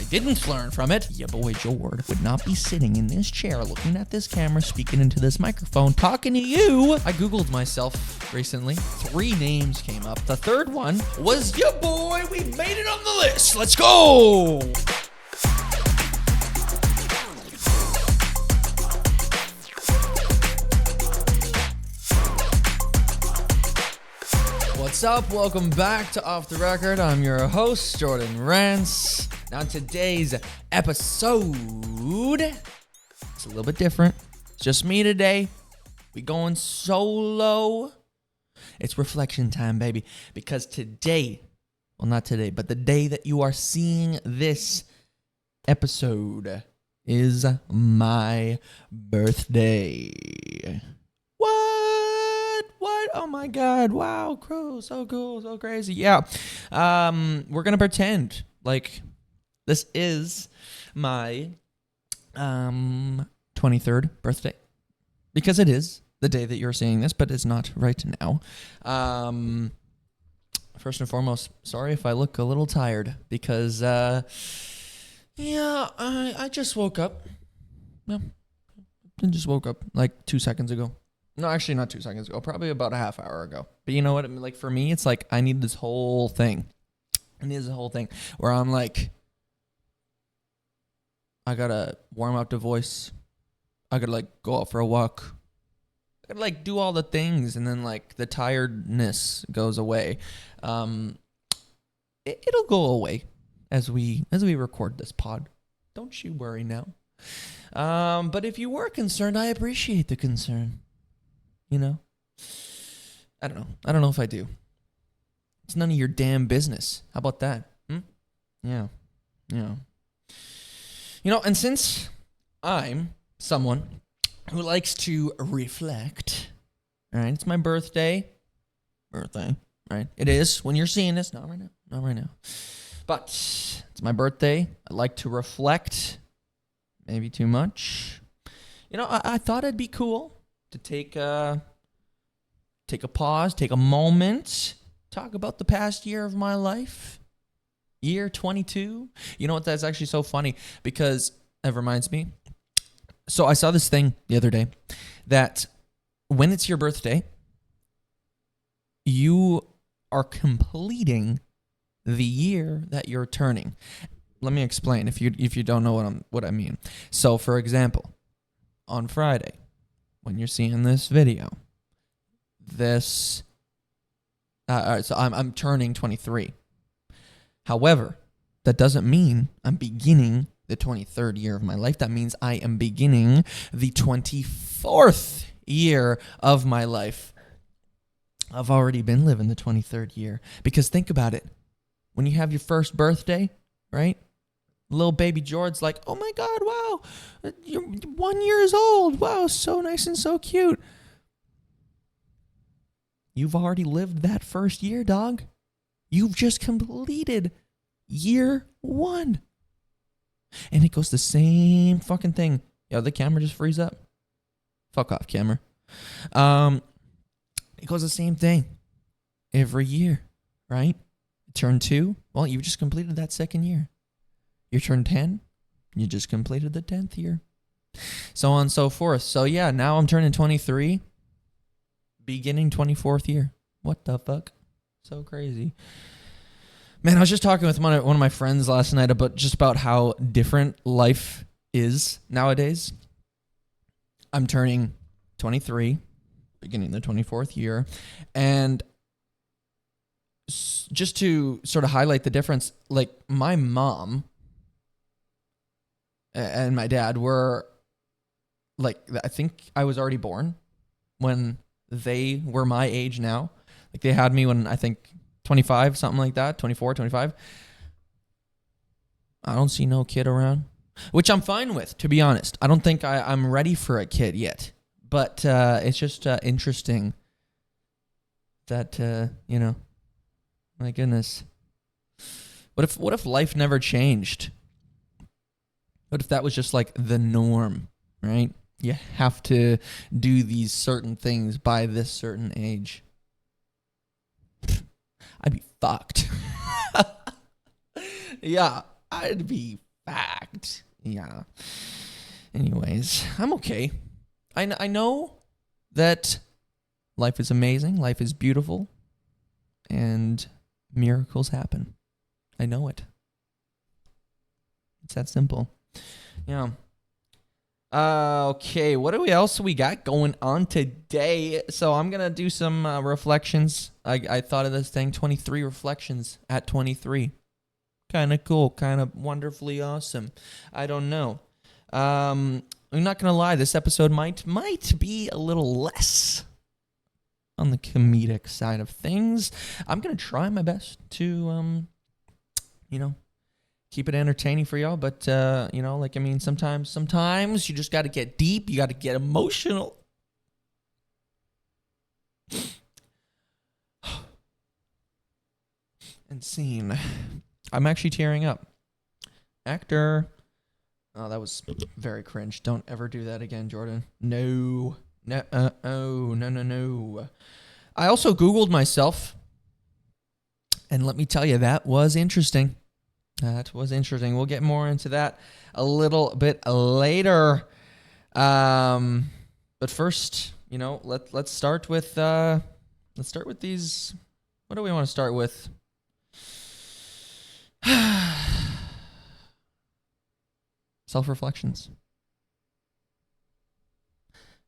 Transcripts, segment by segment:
didn't learn from it, your boy Jord would not be sitting in this chair looking at this camera, speaking into this microphone, talking to you. I Googled myself recently. 3 names came up. The third one was your boy. We made it on the list. Let's go. What's up? Welcome back to Off the Record. I'm your host, Jordan Rance. Now, today's episode, it's a little bit different. It's just me today. We going solo. It's reflection time, baby. Because today, well, not today, but the day that you are seeing this episode is my birthday. What? Oh my God. Wow. So cool. So crazy. Yeah. We're going to pretend like this is my 23rd birthday. Because it is the day that you're seeing this, but it's not right now. First and foremost, sorry if I look a little tired because, I just woke up. No, I just woke up like 2 seconds ago. No, actually not 2 seconds ago. Probably about a half hour ago. But you know what? I mean, like for me, it's like I need this whole thing. Where I'm like, I gotta warm up the voice. I gotta like go out for a walk. I gotta like do all the things, and then like the tiredness goes away. It'll go away as we record this pod. Don't you worry now. But if you were concerned, I appreciate the concern. You know? I don't know. I don't know if I do. It's none of your damn business. How about that? Yeah. You know, and since I'm someone who likes to reflect, all right? It's my birthday, right? It is when you're seeing this. Not right now. But it's my birthday. I like to reflect. Maybe too much. You know, I thought it'd be cool to take a pause, take a moment, talk about the past year of my life. Year 22. You know what? That's actually so funny because it reminds me. So I saw this thing the other day that when it's your birthday, you are completing the year that you're turning. Let me explain if you don't know what I mean. So for example, on Friday, when you're seeing this video, so I'm turning 23. However, that doesn't mean I'm beginning the 23rd year of my life. That means I am beginning the 24th year of my life. I've already been living the 23rd year. Because think about it. When you have your first birthday, right? Little baby George's like, oh my God, wow, you're 1 year old. Wow, so nice and so cute. You've already lived that first year, dog. You've just completed year 1. And it goes the same fucking thing. Yo, the camera just freeze up. Fuck off, camera. It goes the same thing every year, right? Turn 2, well, you just completed that second year. You turn 10, you just completed the 10th year. So on and so forth. So yeah, now I'm turning 23, beginning 24th year. What the fuck? So crazy. Man, I was just talking with one of my friends last night about how different life is nowadays. I'm turning 23, beginning the 24th year, and just to sort of highlight the difference, like my mom and my dad were like, I think I was already born when they were my age now. Like they had me when I think 25, something like that, 24, 25. I don't see no kid around, which I'm fine with, to be honest. I don't think I'm ready for a kid yet, but it's just interesting that, my goodness. What if life never changed? What if that was just like the norm, right? You have to do these certain things by this certain age. I'd be fucked. Yeah, I'd be fact. Yeah. Anyways, I'm okay. I know that life is amazing, life is beautiful, and miracles happen. I know it. It's that simple. Yeah. Okay, what else we got going on today? So I'm going to do some reflections. I thought of this thing, 23 reflections at 23. Kind of cool, kind of wonderfully awesome. I don't know. I'm not going to lie, this episode might be a little less on the comedic side of things. I'm going to try my best to, keep it entertaining for y'all, but sometimes you just got to get deep, you got to get emotional. And scene. I'm actually tearing up. Actor. Oh, that was very cringe. Don't ever do that again, Jordan. No. No. No. I also Googled myself, and let me tell you, that was interesting. We'll get more into that a little bit later. But first, let's start with these. What do we want to start with? Self-reflections.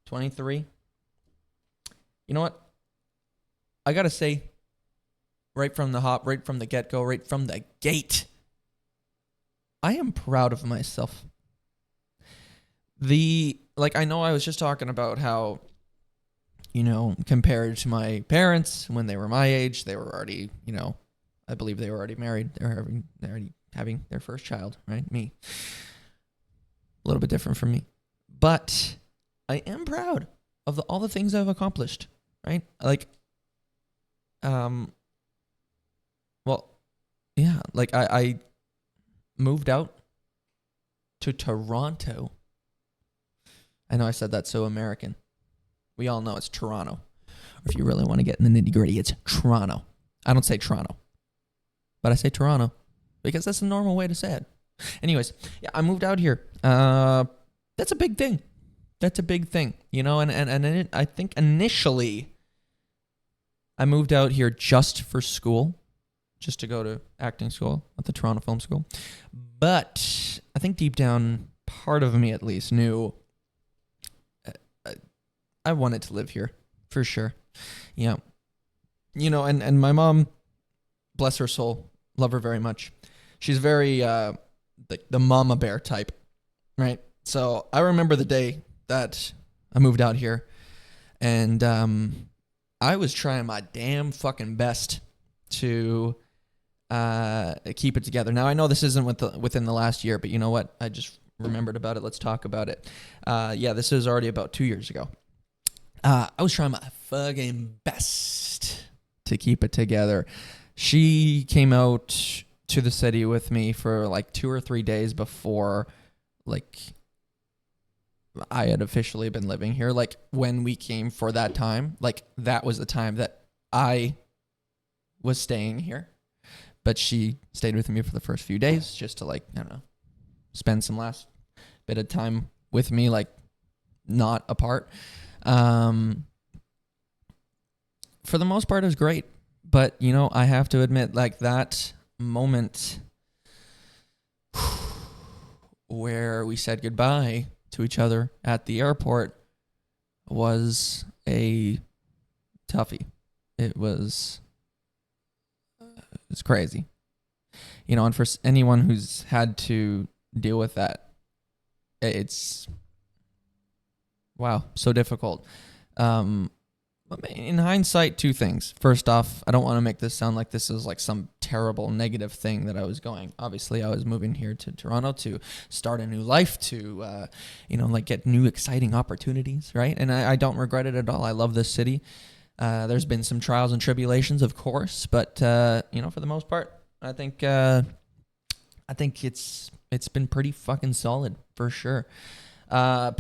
23. You know what? I gotta say, right from the get-go, right from the gate, I am proud of myself. I know I was just talking about how, compared to my parents, when they were my age, they were already, I believe they were already married. They're already having their first child, right? Me. A little bit different from me. But I am proud of all the things I've accomplished, right? I moved out to Toronto. I know I said that so American. We all know it's Toronto. Or if you really want to get in the nitty-gritty, it's Toronto. I don't say Toronto, but I say Toronto because that's the normal way to say it. Anyways, yeah, I moved out here. That's a big thing. And I think initially I moved out here just for school, just to go to acting school at the Toronto Film School. But I think deep down, part of me at least knew I wanted to live here for sure. Yeah. And my mom, bless her soul, love her very much. She's very the mama bear type, right? So I remember the day that I moved out here, and I was trying my damn fucking best to keep it together. Now I know this isn't within the last year, but you know what? I just remembered about it. Let's talk about it. This is already about 2 years ago. I was trying my fucking best to keep it together. She came out to the city with me for like 2 or 3 days before, I had officially been living here. When we came for that time, that was the time that I was staying here. But she stayed with me for the first few days just to spend some last bit of time with me, not apart. For the most part, it was great. But, I have to admit, that moment where we said goodbye to each other at the airport was a toughie. It's crazy. And for anyone who's had to deal with that, it's, wow, so difficult. In hindsight, two things. First off, I don't want to make this sound like this is some terrible negative thing that I was going. Obviously, I was moving here to Toronto to start a new life, to, get new exciting opportunities, right? And I don't regret it at all. I love this city. There's been some trials and tribulations, of course, but, for the most part, I think it's been pretty fucking solid for sure. And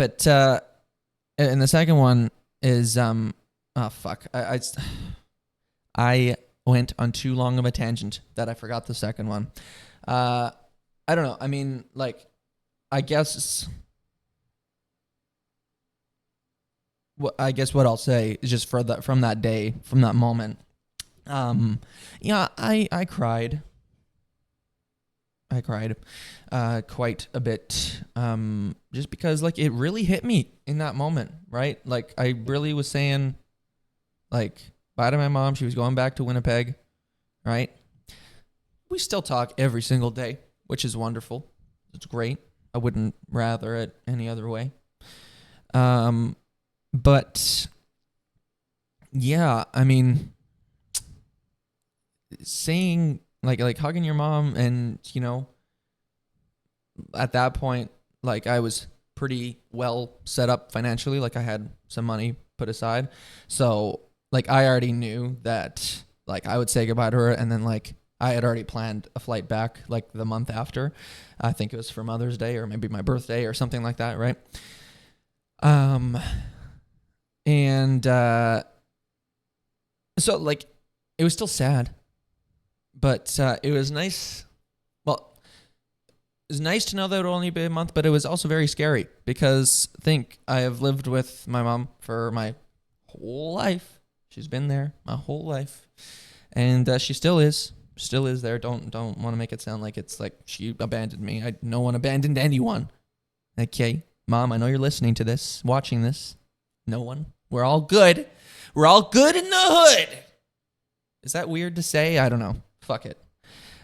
the second one is, oh fuck, I went on too long of a tangent that I forgot the second one. I don't know. I mean, I guess what I'll say is just for that from that day, from that moment. Yeah, I cried. I cried quite a bit, just because like it really hit me in that moment, right? Like I really was saying like bye to my mom. She was going back to Winnipeg, right? We still talk every single day, which is wonderful. It's great. I wouldn't rather it any other way. But yeah, I mean, saying like hugging your mom, and at that point, like I was pretty well set up financially. Like I had some money put aside, so like I already knew that like I would say goodbye to her, and then like I had already planned a flight back like the month after. I think it was for Mother's Day or maybe my birthday or something like that, right? Um, and so like it was still sad, but it was nice. Well, it was nice to know that it would only be a month, but it was also very scary because think I have lived with my mom for my whole life. She's been there my whole life, and she still is there. Don't want to make it sound like it's like she abandoned me. No one abandoned anyone. Okay, Mom, I know you're listening to this, watching this. No one. We're all good. We're all good in the hood. Is that weird to say? I don't know. Fuck it.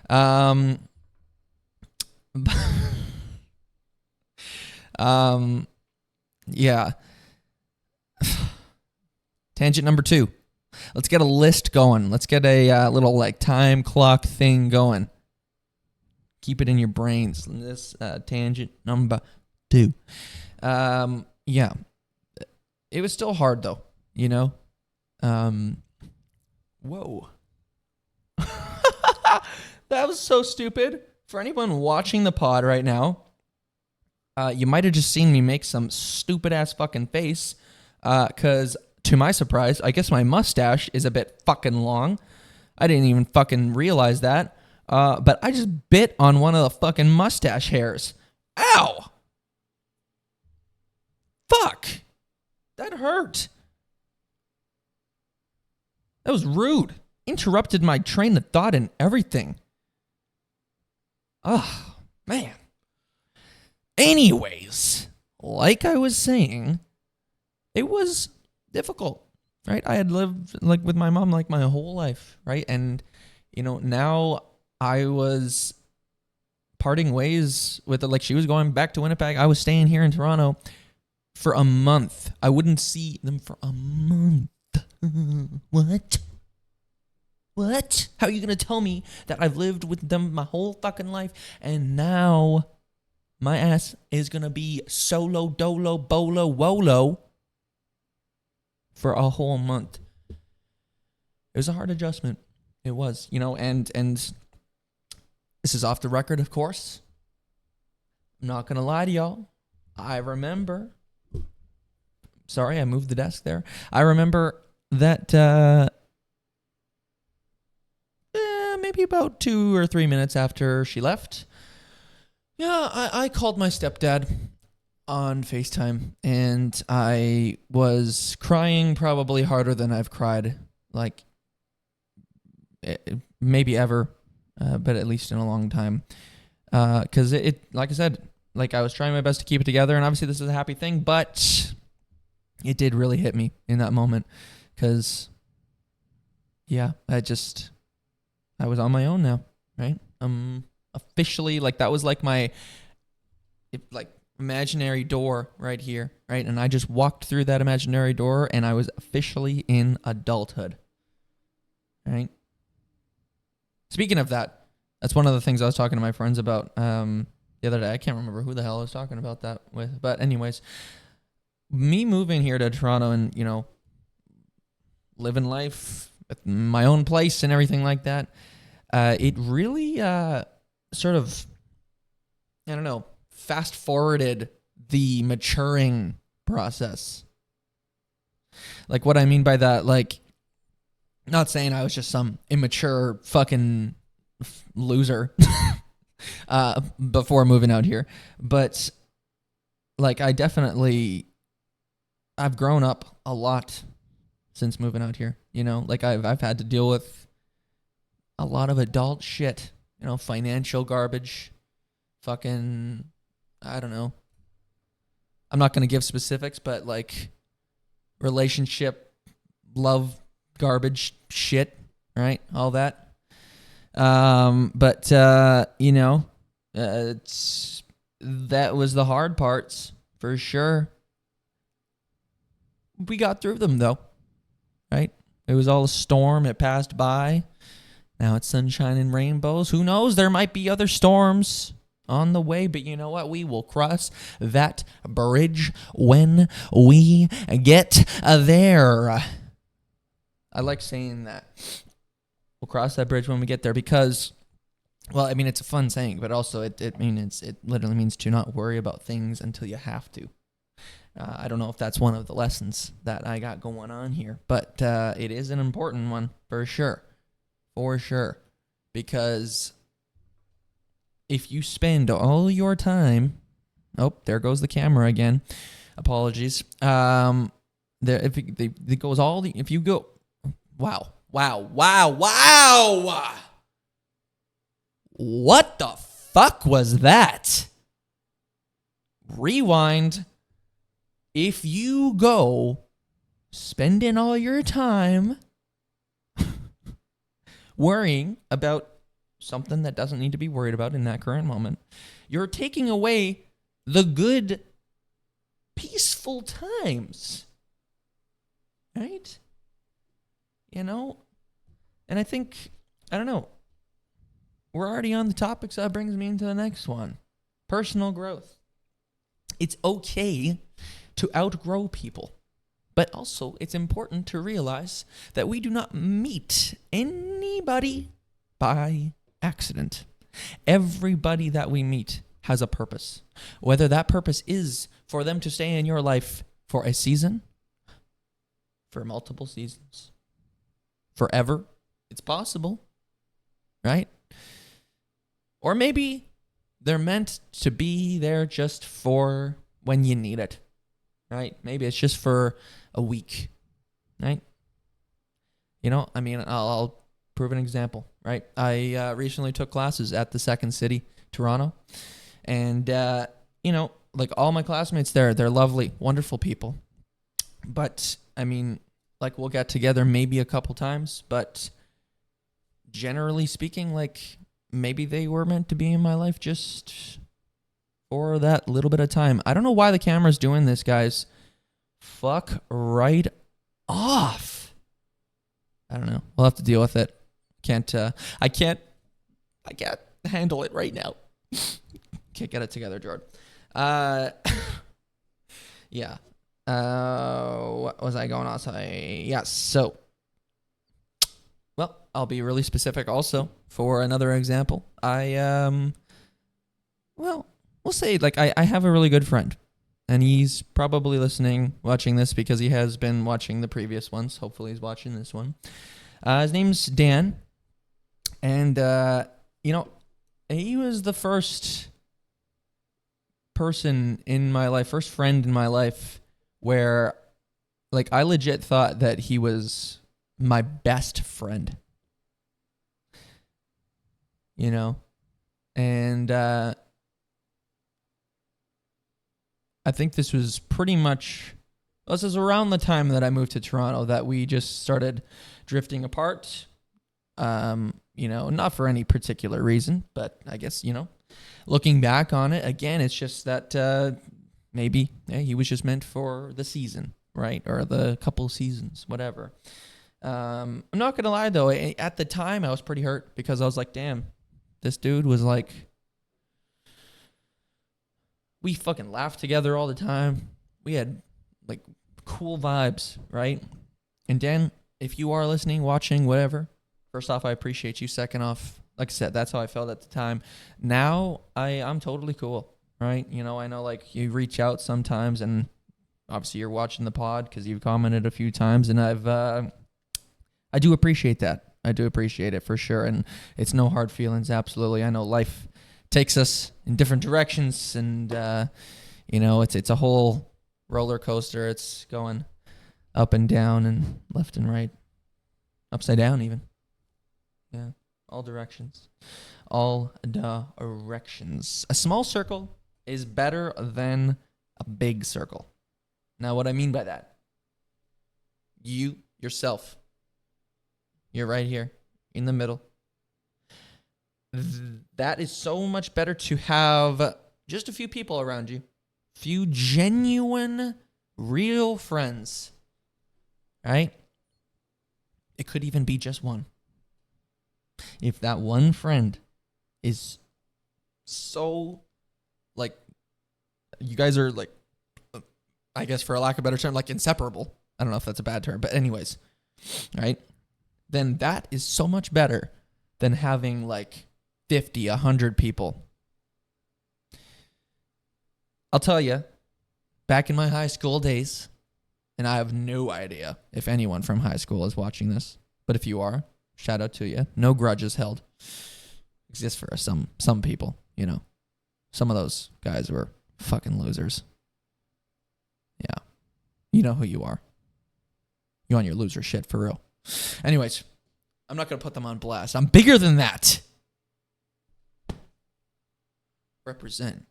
Um, yeah. Tangent number 2. Let's get a list going. Let's get a little like time clock thing going. Keep it in your brains. This tangent number 2. Yeah. It was still hard though, Whoa. That was so stupid. For anyone watching the pod right now, you might have just seen me make some stupid ass fucking face. Because to my surprise, I guess my mustache is a bit fucking long. I didn't even fucking realize that. But I just bit on one of the fucking mustache hairs. Ow! Fuck! That hurt. That was rude. Interrupted my train of thought and everything. Oh, man. Anyways, like I was saying, it was difficult, right? I had lived like with my mom like my whole life, right? And now I was parting ways with it. Like she was going back to Winnipeg. I was staying here in Toronto for a month. I wouldn't see them for a month. What? How are you going to tell me that I've lived with them my whole fucking life and now my ass is going to be solo, dolo, bolo, wolo for a whole month? It was a hard adjustment. It was, and this is off the record, of course. I'm not going to lie to y'all. I remember. Sorry, I moved the desk there. I remember that maybe about 2 or 3 minutes after she left, I called my stepdad on FaceTime, and I was crying probably harder than I've cried, like, maybe ever, but at least in a long time. Because it, like I said, like I was trying my best to keep it together, and obviously this is a happy thing, but it did really hit me in that moment, because, yeah, I was on my own now, right? Officially, like that was like my imaginary door right here, right? And I just walked through that imaginary door, and I was officially in adulthood, right? Speaking of that, that's one of the things I was talking to my friends about the other day. I can't remember who the hell I was talking about that with, but anyways, me moving here to Toronto and living life at my own place and everything like that. It really sort of, I don't know, fast forwarded the maturing process. Like what I mean by that, like, not saying I was just some immature fucking loser. before moving out here. But like, I've grown up a lot since moving out here. Like I've had to deal with a lot of adult shit. Financial garbage, fucking, I don't know. I'm not gonna give specifics, but like relationship, love, garbage, shit, right? All that. But that was the hard parts for sure. We got through them though, right? It was all a storm. It passed by. Now it's sunshine and rainbows. Who knows? There might be other storms on the way, but you know what? We will cross that bridge when we get there. I like saying that. We'll cross that bridge when we get there because, well, I mean, it's a fun saying, but also it literally means to not worry about things until you have to. I don't know if that's one of the lessons that I got going on here, but it is an important one for sure. For sure. Because if you spend all your time, there goes the camera again. Apologies. If you go, wow. What the fuck was that? Rewind. If you go spending all your time worrying about something that doesn't need to be worried about in that current moment, you're taking away the good, peaceful times. Right? And I think, I don't know, we're already on the topic, so that brings me into the next one. Personal growth. It's okay to outgrow people. But also, it's important to realize that we do not meet anybody by accident. Everybody that we meet has a purpose. Whether that purpose is for them to stay in your life for a season, for multiple seasons, forever, it's possible, right? Or maybe they're meant to be there just for when you need it. Right? Maybe it's just for a week, right? I'll prove an example, right? I recently took classes at the Second City, Toronto, and, like all my classmates there, they're lovely, wonderful people. But, we'll get together maybe a couple times, but generally speaking, maybe they were meant to be in my life just for that little bit of time. I don't know why the camera's doing this, guys. Fuck right off. I don't know. We'll have to deal with it. I can't handle it right now. Can't get it together, Jordan. Yeah. What was I going on to say? Yeah, so, well, I'll be really specific also for another example. We'll say, I have a really good friend, and he's probably listening, watching this because he has been watching the previous ones. Hopefully he's watching this one. His name's Dan, and, he was the first person in my life, first friend in my life where, I legit thought that he was my best friend. And, I think this was around the time that I moved to Toronto that we just started drifting apart. Not for any particular reason, but I guess, looking back on it, again, it's just that maybe he was just meant for the season, right? Or the couple seasons, whatever. I'm not going to lie, though. At the time, I was pretty hurt because I was like, damn, this dude was we fucking laughed together all the time. We had cool vibes, right? And Dan, if you are listening, watching, whatever, first off, I appreciate you. Second off, like I said, that's how I felt at the time. Now I'm totally cool, right? I know you reach out sometimes, and obviously you're watching the pod because you've commented a few times, and I do appreciate that. I do appreciate it for sure, and it's no hard feelings. Absolutely, I know life takes us in different directions, and it's a whole roller coaster. It's going up and down and left and right, upside down even. Yeah, all directions. All directions. A small circle is better than a big circle. Now, what I mean by that, you, yourself, you're right here in the middle. That is so much better to have just a few people around you. Few genuine, real friends. Right? It could even be just one. If that one friend is so, like, you guys are, like, I guess for a lack of a better term, like inseparable. I don't know if that's a bad term, but anyways, right? Then that is so much better than having like 50, 100 people. I'll tell you, back in my high school days, and I have no idea if anyone from high school is watching this, but if you are, shout out to you. No grudges held. Exists for some people, you know. Some of those guys were fucking losers. Yeah. You know who you are. You on your loser shit for real. Anyways, I'm not going to put them on blast. I'm bigger than that. Represent.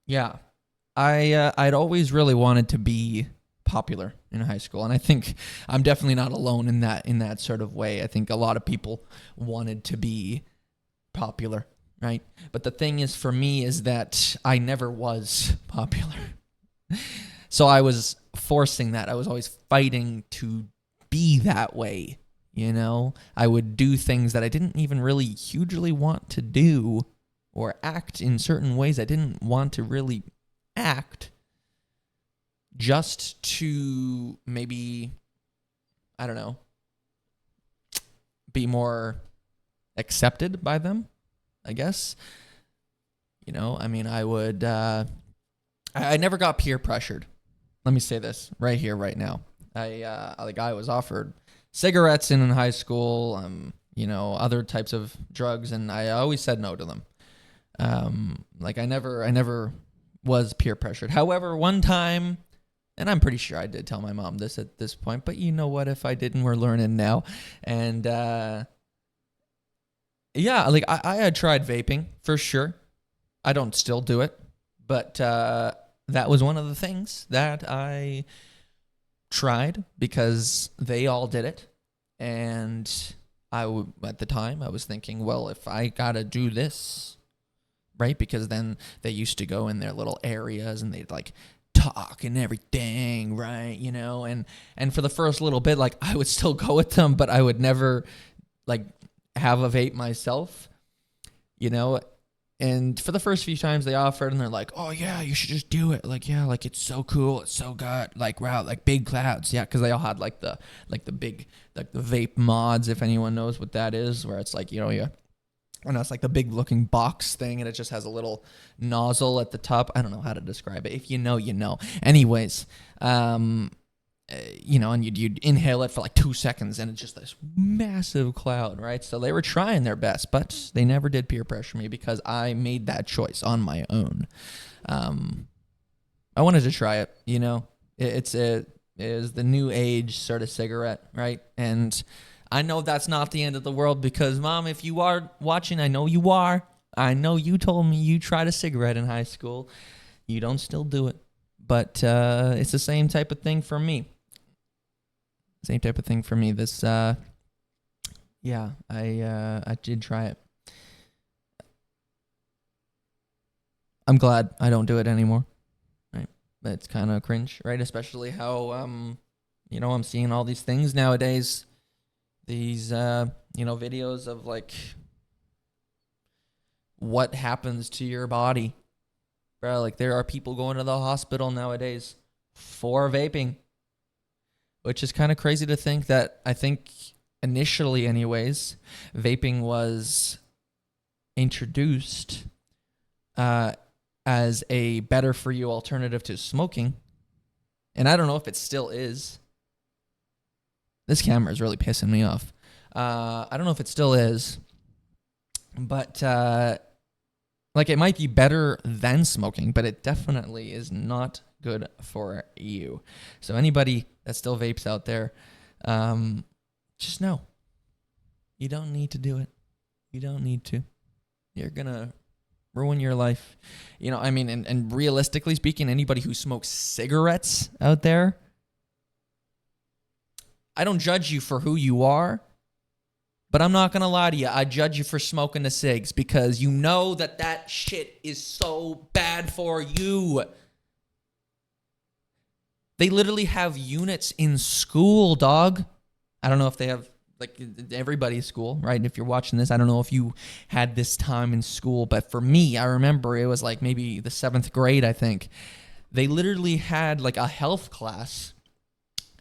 Yeah. I'd always really wanted to be popular in high school, and I think I'm definitely not alone in that sort of way. I think a lot of people wanted to be popular, right? But the thing is, for me, is that I never was popular. So I was forcing that. I was always fighting to be that way, you know? I would do things that I didn't even really hugely want to do, or act in certain ways I didn't want to really act, just to maybe, I don't know, be more accepted by them, I guess. You know, I mean, I would, I never got peer pressured. Let me say this right here, right now. I was offered cigarettes in high school, other types of drugs, and I always said no to them. I never was peer pressured. However, one time, and I'm pretty sure I did tell my mom this at this point, but you know what, if I didn't, we're learning now. And, I had tried vaping, for sure. I don't still do it, but, that was one of the things that I tried because they all did it. And at the time, I was thinking, well, if I got to do this, right? Because then they used to go in their little areas and they'd like talk and everything, right? You know, and for the first little bit, like I would still go with them, but I would never like have a vape myself, you know. And for the first few times they offered, and they're like, "Oh yeah, you should just do it." Like, yeah, like it's so cool, it's so good. Like, wow, like big clouds, yeah, because they all had like the big, like the vape mods, if anyone knows what that is, where it's like, you know, and it's like the big looking box thing, and it just has a little nozzle at the top. I don't know how to describe it. If you know, you know. Anyways, and you'd inhale it for like 2 seconds, and it's just this massive cloud, right? So they were trying their best, but they never did peer pressure me because I made that choice on my own. I wanted to try it, you know. It is the new age sort of cigarette, right? And I know that's not the end of the world because, Mom, if you are watching, I know you are. I know you told me you tried a cigarette in high school. You don't still do it. But it's the same type of thing for me. Same type of thing for me. This, I did try it. I'm glad I don't do it anymore. Right? But it's kind of cringe, right? Especially how, I'm seeing all these things nowadays. These, videos of like what happens to your body. Bro, like there are people going to the hospital nowadays for vaping. Which is kind of crazy to think that I think initially anyways, vaping was introduced as a better for you alternative to smoking. And I don't know if it still is. This camera is really pissing me off. I don't know if it still is. But like it might be better than smoking, but it definitely is not good for you. So anybody that still vapes out there, just know you don't need to do it. You don't need to. You're gonna ruin your life. You know, I mean, and realistically speaking, anybody who smokes cigarettes out there, I don't judge you for who you are, but I'm not going to lie to you. I judge you for smoking the cigs because you know that shit is so bad for you. They literally have units in school, dog. I don't know if they have, like, everybody's school, right? If you're watching this, I don't know if you had this time in school, but for me, I remember it was like maybe the 7th grade, I think. They literally had like a health class,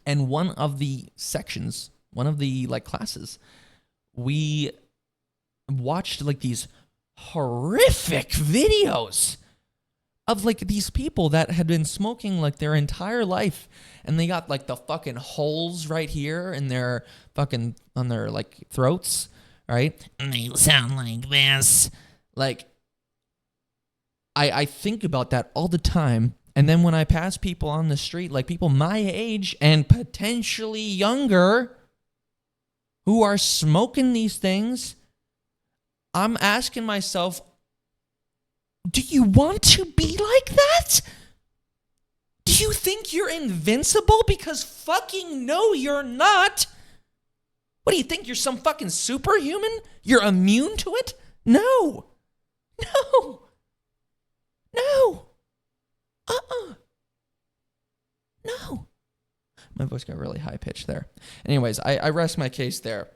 and one of the sections, one of the like classes, we watched like these horrific videos of like these people that had been smoking like their entire life, and they got like the fucking holes right here in their fucking, on their like throats, right? And they sound like this. Like, I think about that all the time. And then when I pass people on the street, like people my age and potentially younger who are smoking these things, I'm asking myself, do you want to be like that? Do you think you're invincible? Because fucking no, you're not. What do you think? You're some fucking superhuman? You're immune to it? No. No. No. No. My voice got really high pitched there. Anyways, I rest my case there.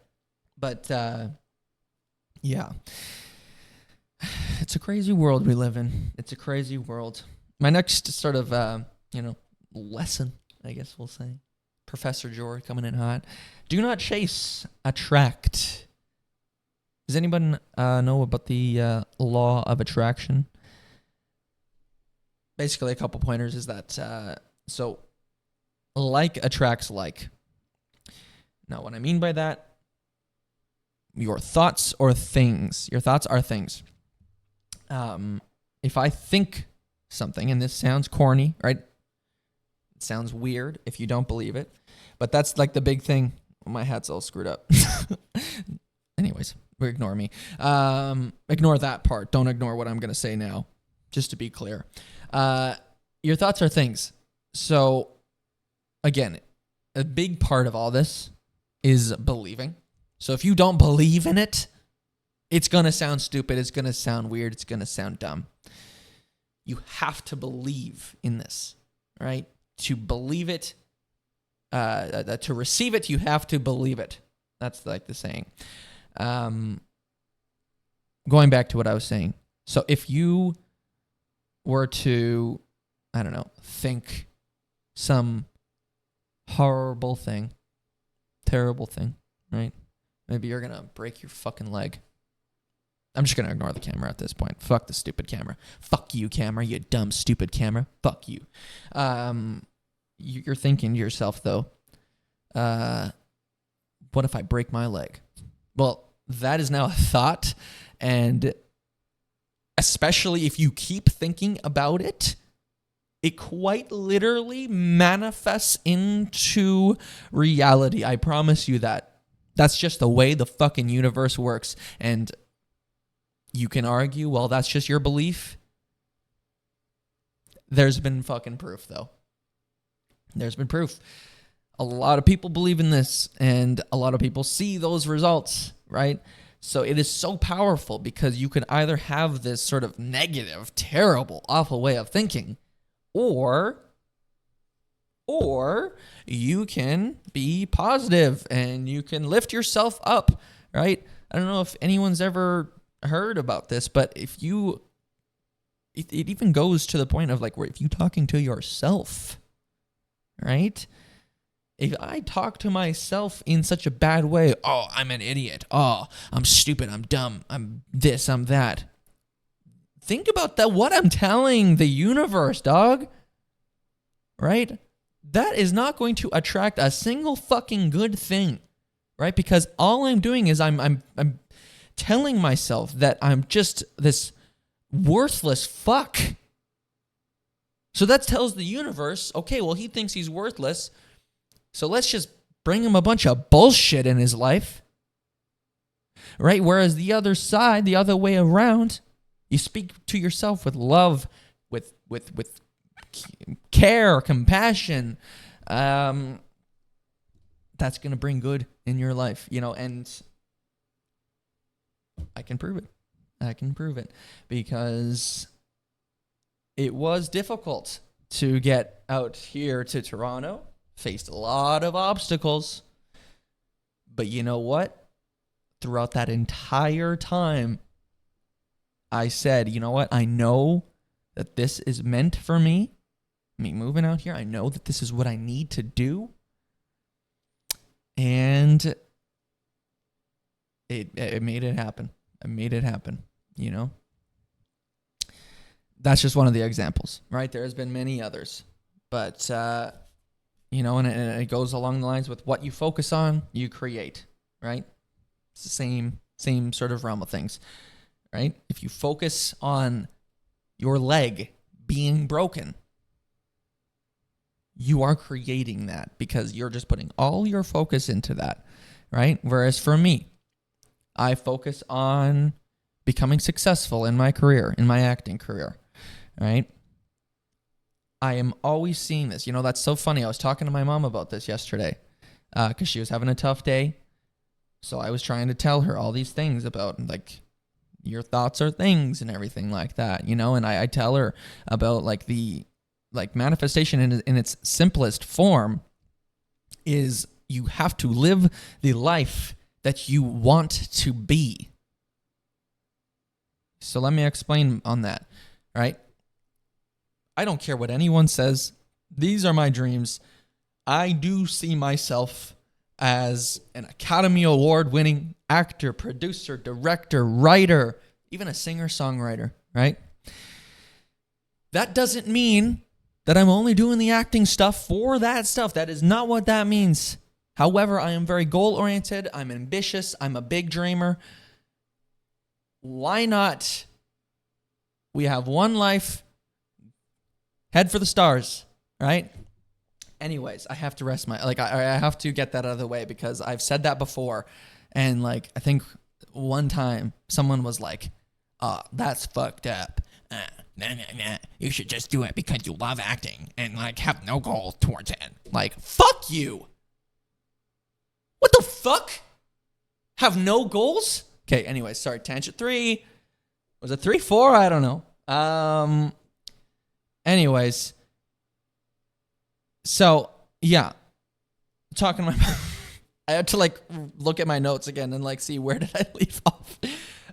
But, yeah. It's a crazy world we live in. It's a crazy world. My next sort of, lesson, I guess we'll say. Professor Jory coming in hot. Do not chase, attract. Does anybody know about the law of attraction? Basically, a couple pointers is that, so like attracts like. Now, what I mean by that, your thoughts or things. Your thoughts are things. If I think something, and this sounds corny, right? It sounds weird if you don't believe it, but that's like the big thing. My hat's all screwed up. Anyways, ignore me. Ignore that part. Don't ignore what I'm going to say now, just to be clear. Your thoughts are things. So, again, a big part of all this is believing. So if you don't believe in it, it's going to sound stupid. It's going to sound weird. It's going to sound dumb. You have to believe in this, right? To believe it, to receive it, you have to believe it. That's like the saying. Going back to what I was saying. So if you were to, I don't know, think some horrible thing, terrible thing, right? Maybe you're going to break your fucking leg. I'm just going to ignore the camera at this point. Fuck the stupid camera. Fuck you, camera, you dumb, stupid camera. Fuck you. You're thinking to yourself, though, what if I break my leg? Well, that is now a thought, and especially if you keep thinking about it, it quite literally manifests into reality. I promise you that. That's just the way the fucking universe works. And you can argue, well, that's just your belief. There's been fucking proof, though. There's been proof. A lot of people believe in this, and a lot of people see those results, right? So it is so powerful because you can either have this sort of negative, terrible, awful way of thinking, or you can be positive and you can lift yourself up, right? I don't know if anyone's ever heard about this, but it even goes to the point of like where if you talking to yourself, right? If I talk to myself in such a bad way, oh, I'm an idiot. Oh, I'm stupid. I'm dumb. I'm this, I'm that. Think about that. What I'm telling the universe, dog. Right? That is not going to attract a single fucking good thing. Right? Because all I'm doing is I'm telling myself that I'm just this worthless fuck. So that tells the universe, okay, well, he thinks he's worthless, so let's just bring him a bunch of bullshit in his life. Right? Whereas the other side, the other way around, you speak to yourself with love, with care, compassion. That's going to bring good in your life, and I can prove it because it was difficult to get out here to Toronto, faced a lot of obstacles, but you know what? Throughout that entire time, I said, you know what? I know that this is meant for me. Me moving out here, I know that this is what I need to do. And it made it happen. I made it happen, That's just one of the examples, right? There has been many others. But, and it goes along the lines with what you focus on, you create, right? It's the same sort of realm of things, right? If you focus on your leg being broken, you are creating that because you're just putting all your focus into that, right? Whereas for me, I focus on becoming successful in my career, in my acting career, right? I am always seeing this. That's so funny. I was talking to my mom about this yesterday because she was having a tough day. So I was trying to tell her all these things about, like, your thoughts are things and everything like that, and I tell her about, like, the manifestation in its simplest form is you have to live the life that you want to be. So let me explain on that, right? I don't care what anyone says. These are my dreams. I do see myself as an Academy Award-winning actor, producer, director, writer, even a singer-songwriter, right? That doesn't mean that I'm only doing the acting stuff for that stuff. That is not what that means. However, I am very goal-oriented. I'm ambitious. I'm a big dreamer. Why not? We have one life. Head for the stars, right? Anyways, I have to rest I have to get that out of the way because I've said that before. And I think one time someone was like, that's fucked up. Nah. You should just do it because you love acting and have no goal towards it. Fuck you. What the fuck? Have no goals? Okay, anyways, sorry, tangent 3. Was it 3, 4? I don't know. Anyways. So, yeah, talking to my I had to look at my notes again and see where did I leave off.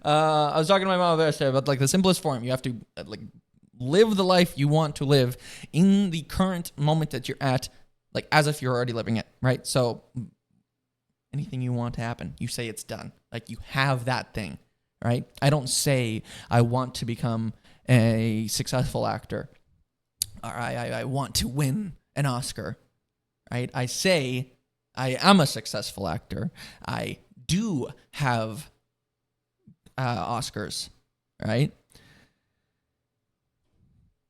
I was talking to my mom yesterday about the simplest form. You have to live the life you want to live in the current moment that you're at, as if you're already living it, right? So anything you want to happen, you say it's done. You have that thing, right? I don't say I want to become a successful actor or I want to win an Oscar, right? I say I am a successful actor. I do have Oscars, right?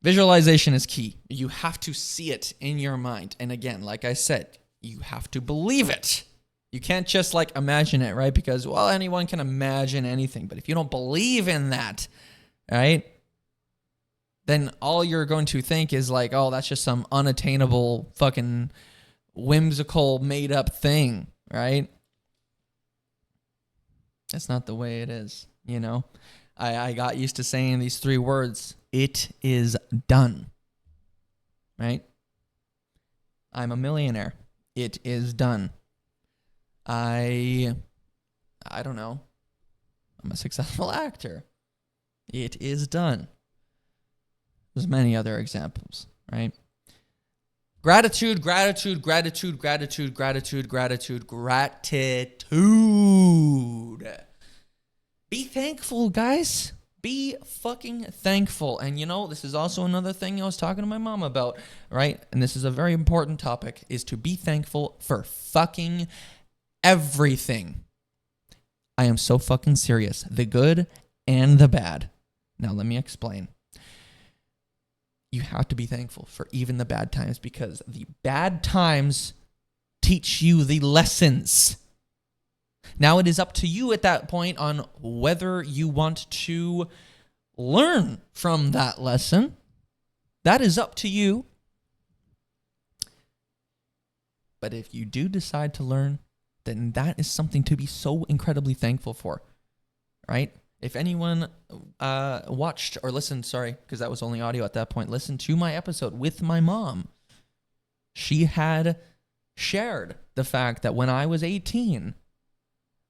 Visualization is key. You have to see it in your mind. And again, like I said, you have to believe it. You can't just imagine it, right? Because, well, anyone can imagine anything. But if you don't believe in that, right, then all you're going to think is oh, that's just some unattainable fucking whimsical made up thing, right? That's not the way it is, I got used to saying these 3 words. It is done, right? I'm a millionaire. It is done. I don't know. I'm a successful actor. It is done. There's many other examples, right? Gratitude. Be thankful, guys. Be fucking thankful. And this is also another thing I was talking to my mom about, right? And this is a very important topic, is to be thankful for fucking everything. I am so fucking serious. The good and the bad. Now, let me explain. You have to be thankful for even the bad times, because the bad times teach you the lessons. Now, it is up to you at that point on whether you want to learn from that lesson. That is up to you. But if you do decide to learn, then that is something to be so incredibly thankful for, right? If anyone watched or listened, because that was only audio at that point, listened to my episode with my mom, she had shared the fact that when I was 18,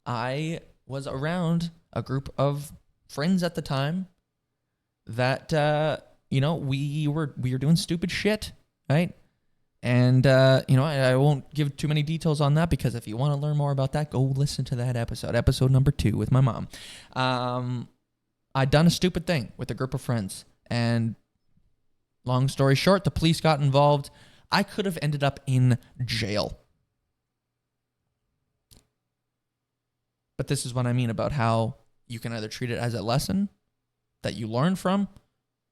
I was around a group of friends at the time that, we were doing stupid shit, right? And, I won't give too many details on that, because if you want to learn more about that, go listen to that episode number 2 with my mom. I'd done a stupid thing with a group of friends, and long story short, the police got involved. I could have ended up in jail. But this is what I mean about how you can either treat it as a lesson that you learn from,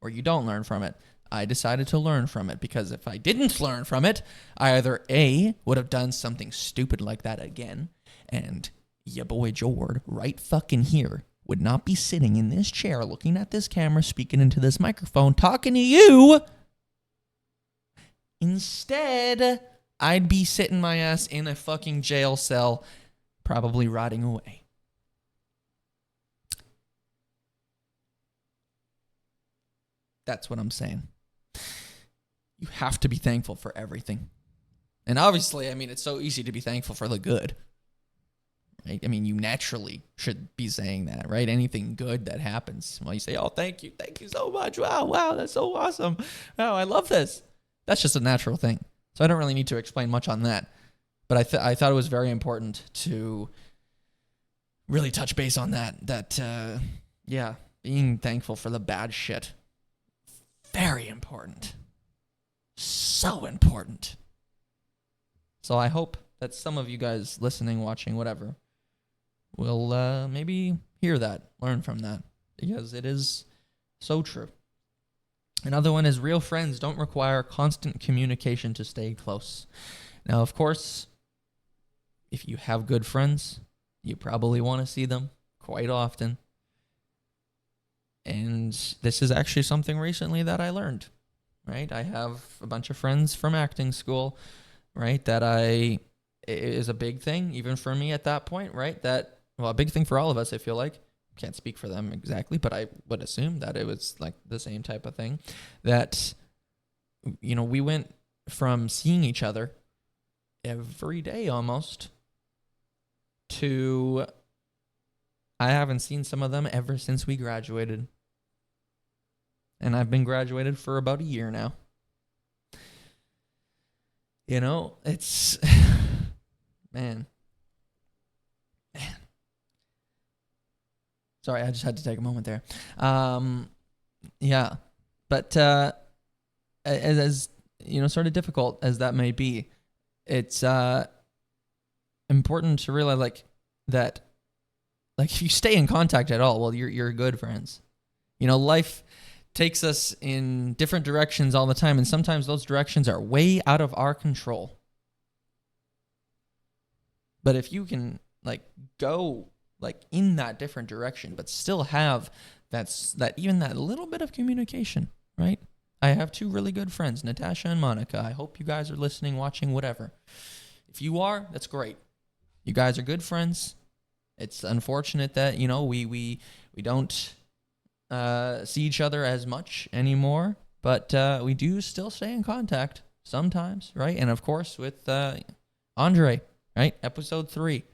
or you don't learn from it. I decided to learn from it, because if I didn't learn from it, I either A, would have done something stupid like that again, and your boy Jord, right fucking here, would not be sitting in this chair looking at this camera, speaking into this microphone, talking to you. Instead, I'd be sitting my ass in a fucking jail cell, probably rotting away. That's what I'm saying. You have to be thankful for everything. And obviously, it's so easy to be thankful for the good. Right? You naturally should be saying that, right? Anything good that happens. Well, you say, oh, thank you so much. Wow, that's so awesome. Wow, I love this. That's just a natural thing. So I don't really need to explain much on that. But I thought it was very important to really touch base on that, being thankful for the bad shit. Very important. So important. So I hope that some of you guys listening, watching, whatever, will maybe hear that, learn from that, because it is so true. Another one is real friends don't require constant communication to stay close. Now, of course, if you have good friends, you probably want to see them quite often. And this is actually something recently that I learned, right? I have a bunch of friends from acting school, right? It is a big thing, even for me at that point, right? A big thing for all of us, I feel like. Can't speak for them exactly, but I would assume that it was like the same type of thing. That, we went from seeing each other every day almost to I haven't seen some of them ever since we graduated. And I've been graduated for about a year now. It's... Man. Sorry, I just had to take a moment there. Yeah. But as sort of difficult as that may be, it's important to realize that if you stay in contact at all, well, you're good friends. Life takes us in different directions all the time, and sometimes those directions are way out of our control. But if you can go in that different direction, but still have that little bit of communication, right? I have 2 really good friends, Natasha and Monica. I hope you guys are listening, watching, whatever. If you are, that's great. You guys are good friends. It's unfortunate that we don't see each other as much anymore, but we do still stay in contact sometimes, right? And of course with Andre, right? Episode 3.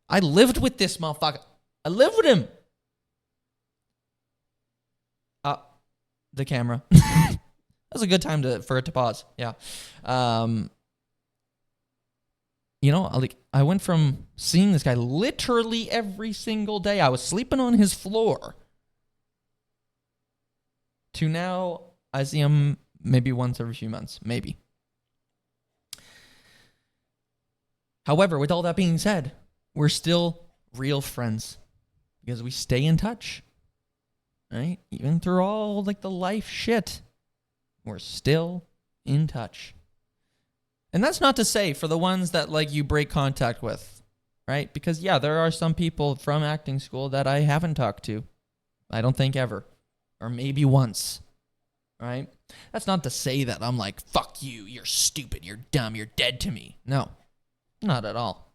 I lived with this motherfucker. I lived with him. The camera. That was a good time for it to pause. Yeah. I went from seeing this guy literally every single day. I was sleeping on his floor. To now, I see him maybe once every few months. Maybe. However, with all that being said, we're still real friends. because we stay in touch, right? Even through all like the life shit, we're still in touch. And that's not to say for the ones that like you break contact with, right? Because yeah, there are some people from acting school that I haven't talked to. I don't think ever, or maybe once, right? That's not to say that I'm like, fuck you, you're stupid, you're dumb, you're dead to me. No, not at all.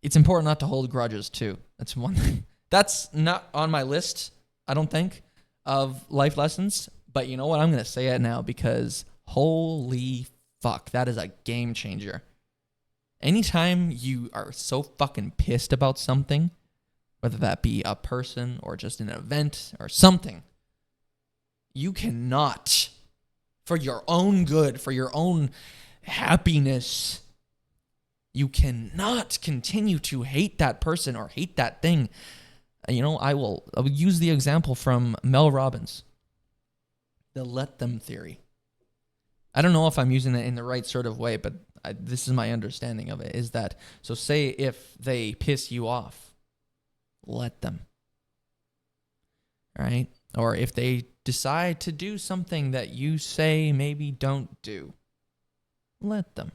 It's important not to hold grudges too. That's one thing. That's not on my list, I don't think, of life lessons. But you know what? I'm going to say it now because holy fuck, that is a game changer. Anytime you are so fucking pissed about something, whether that be a person or just an event or something, you cannot, for your own good, for your own happiness, you cannot continue to hate that person or hate that thing. You know, I will use the example from Mel Robbins, the let them theory. I don't know if I'm using it in the right sort of way, but this is my understanding of it, is that, so say if they piss you off, let them, right? Or if they decide to do something that you say maybe don't do, let them.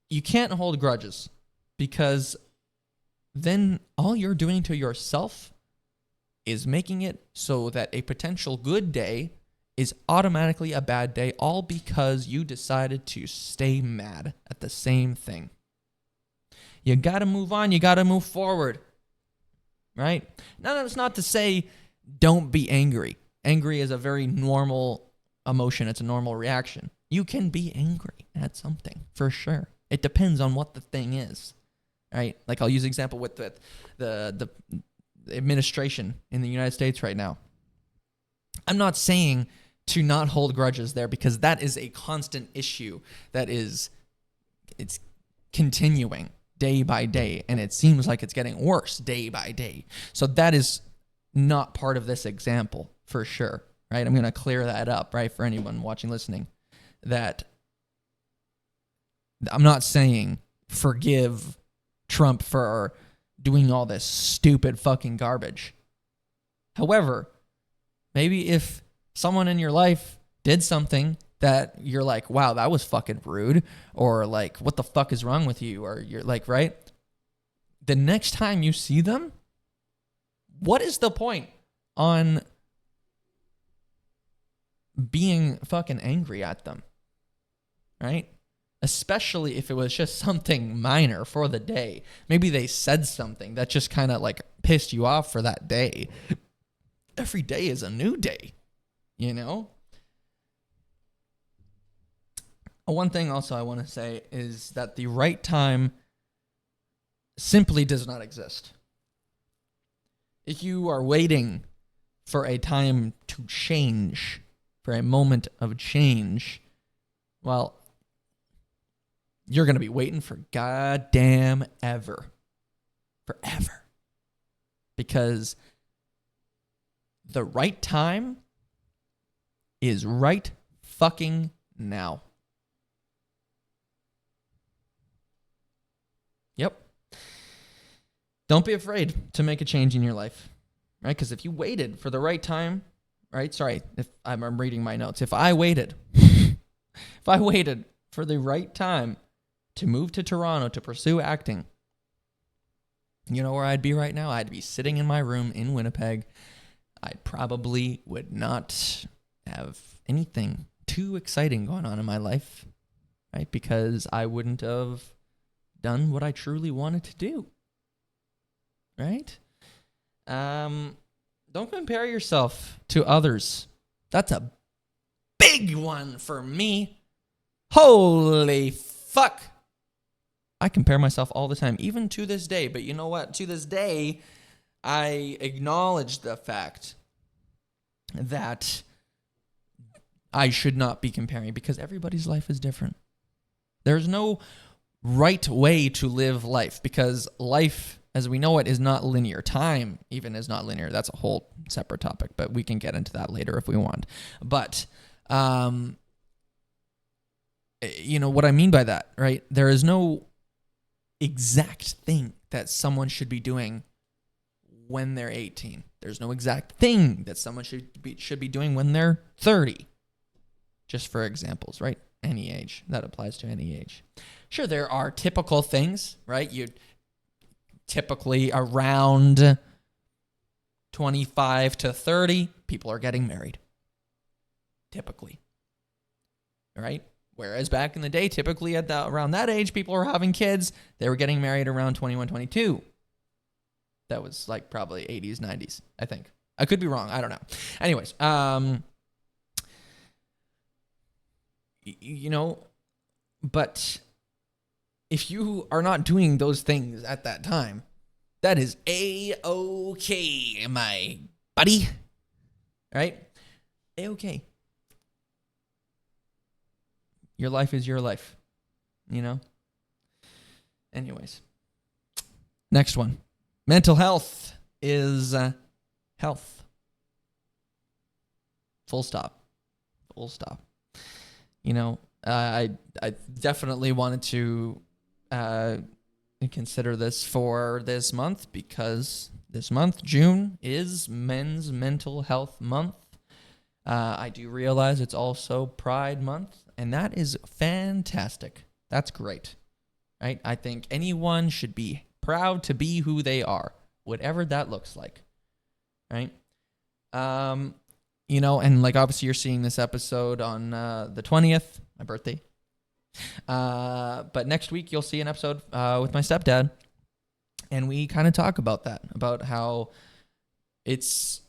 You can't hold grudges because then all you're doing to yourself is making it so that a potential good day is automatically a bad day, all because you decided to stay mad at the same thing. You got to move on. You got to move forward, right? Now, that's not to say don't be angry. Angry is a very normal emotion. It's a normal reaction. You can be angry at something, for sure. It depends on what the thing is, right? Like I'll use an example with the administration in the United States right now. I'm not saying to not hold grudges there because that is a constant issue that it's continuing day by day, and it seems like it's getting worse day by day. So that is not part of this example, for sure, right? I'm going to clear that up, right, for anyone watching, listening, that I'm not saying forgive Trump for doing all this stupid fucking garbage. However, maybe if someone in your life did something that you're like, wow, that was fucking rude, or like, what the fuck is wrong with you? Or you're like, right? The next time you see them, what is the point on being fucking angry at them? Right? Especially if it was just something minor for the day. Maybe they said something that just kind of like pissed you off for that day. Every day is a new day, you know? One thing also I want to say is that the right time simply does not exist. If you are waiting for a time to change, for a moment of change, well, you're going to be waiting for goddamn ever. Forever. Because the right time is right fucking now. Yep. Don't be afraid to make a change in your life, right? Because if you waited for the right time, right? Sorry, if I'm reading my notes. If I waited for the right time to move to Toronto to pursue acting, you know where I'd be right now? I'd be sitting in my room in Winnipeg. I probably would not have anything too exciting going on in my life, right? Because I wouldn't have done what I truly wanted to do, right? Don't compare yourself to others. That's a big one for me. Holy fuck. I compare myself all the time, even to this day. But you know what? To this day, I acknowledge the fact that I should not be comparing because everybody's life is different. There's no right way to live life because life, as we know it, is not linear. Time even is not linear. That's a whole separate topic, but we can get into that later if we want. But what I mean by that, right? There is no exact thing that someone should be doing when they're 18. There's no exact thing that someone should be doing when they're 30. Just for examples, right? Any age. That applies to any age. Sure, there are typical things, right? You typically around 25 to 30, people are getting married. Typically. Right? Whereas back in the day, typically around that age, people were having kids. They were getting married around 21, 22. That was like probably 80s, 90s, I think. I could be wrong. I don't know. Anyways, but if you are not doing those things at that time, that is A-okay, my buddy. Right? A-okay. Your life is your life, Anyways. Next one. Mental health is health. Full stop. Full stop. I definitely wanted to consider this for this month because this month, June, is Men's Mental Health Month. I do realize it's also Pride Month, and that is fantastic. That's great, right? I think anyone should be proud to be who they are, whatever that looks like, right? And like obviously you're seeing this episode on the 20th, my birthday. But next week you'll see an episode with my stepdad, and we kind of talk about that, about how it's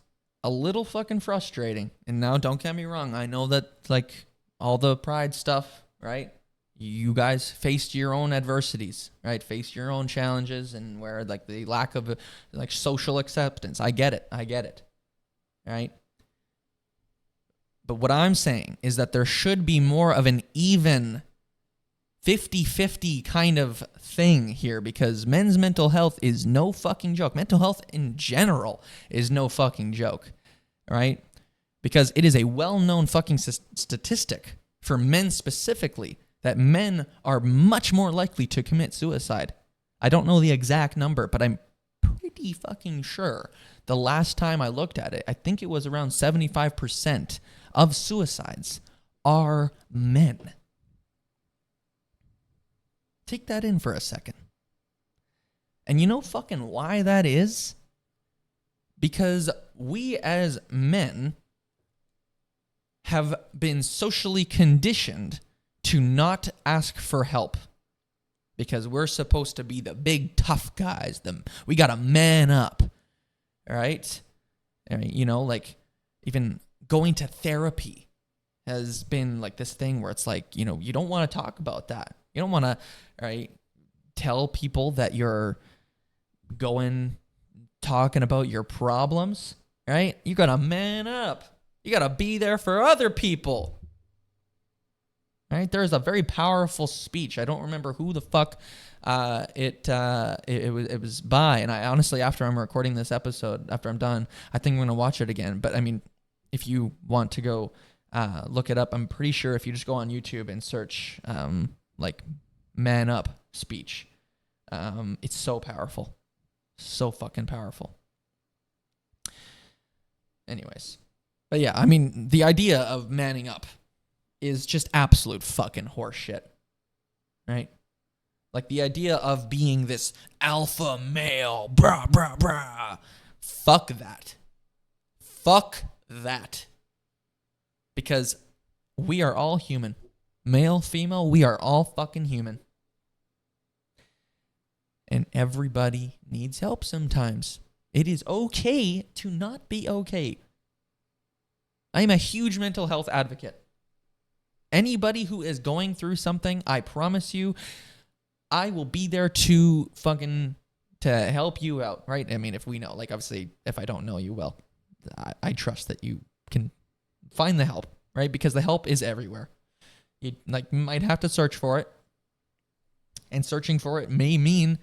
a little fucking frustrating. And now, don't get me wrong, I know that like all the pride stuff, right? You guys faced your own adversities, right? Faced your own challenges, and where like the lack of like social acceptance. I get it, right? But what I'm saying is that there should be more of an even 50-50 kind of thing here, because men's mental health is no fucking joke. Mental health in general is no fucking joke, right? Because it is a well-known fucking statistic for men specifically that men are much more likely to commit suicide. I don't know the exact number, but I'm pretty fucking sure the last time I looked at it, I think it was around 75% of suicides are men. Take that in for a second. And you know fucking why that is? Because we as men have been socially conditioned to not ask for help. Because we're supposed to be the big tough guys. We gotta man up. Right? I mean, like even going to therapy has been like this thing where it's like, you don't want to talk about that. You don't want to, right, tell people that you're talking about your problems, right? You got to man up. You got to be there for other people, right? There's a very powerful speech. I don't remember who the fuck it was by. And I honestly, after I'm recording this episode, after I'm done, I think I'm going to watch it again. But I mean, if you want to go look it up, I'm pretty sure if you just go on YouTube and search like man up speech, it's so powerful. So fucking powerful. Anyways. But yeah, I mean, the idea of manning up is just absolute fucking horseshit. Right? Like the idea of being this alpha male, brah. Fuck that. Fuck that. Because we are all human. Male, female, we are all fucking human. And everybody needs help sometimes. It is okay to not be okay. I am a huge mental health advocate. Anybody who is going through something, I promise you, I will be there to help you out, right? I mean, if we know, like obviously, if I don't know you well, I trust that you can find the help, right? Because the help is everywhere. You might have to search for it. And searching for it may mean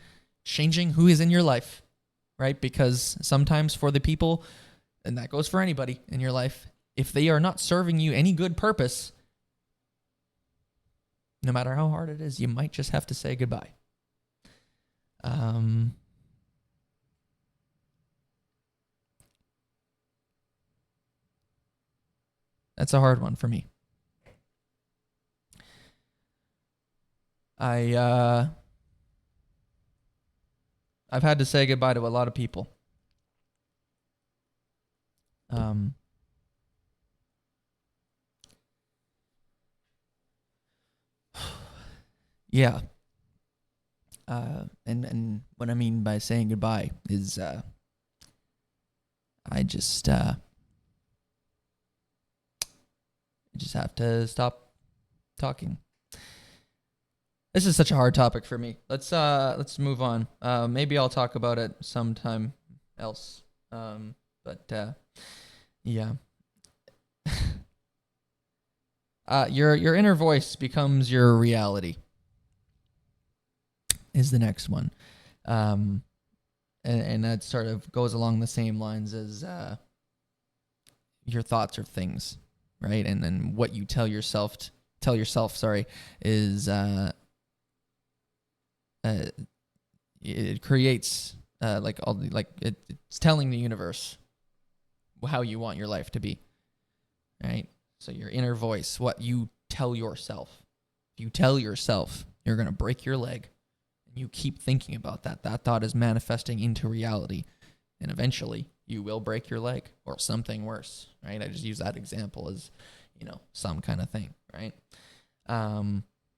changing who is in your life, right? Because sometimes for the people, and that goes for anybody in your life, if they are not serving you any good purpose, No matter how hard it is, you might just have to say goodbye. That's a hard one for me. I've had to say goodbye to a lot of people. Yeah. And what I mean by saying goodbye is I just have to stop talking. This is such a hard topic for me. Let's move on. Maybe I'll talk about it sometime else. But yeah. Your inner voice becomes your reality. Is the next one. And that sort of goes along the same lines as your thoughts are things, right? And then what you tell yourself, is it creates it's telling the universe how you want your life to be, right? So your inner voice, what you tell yourself. If you tell yourself you're gonna break your leg, you keep thinking about that thought is manifesting into reality, and eventually you will break your leg or something worse, right? I just use that example as, some kind of thing, right?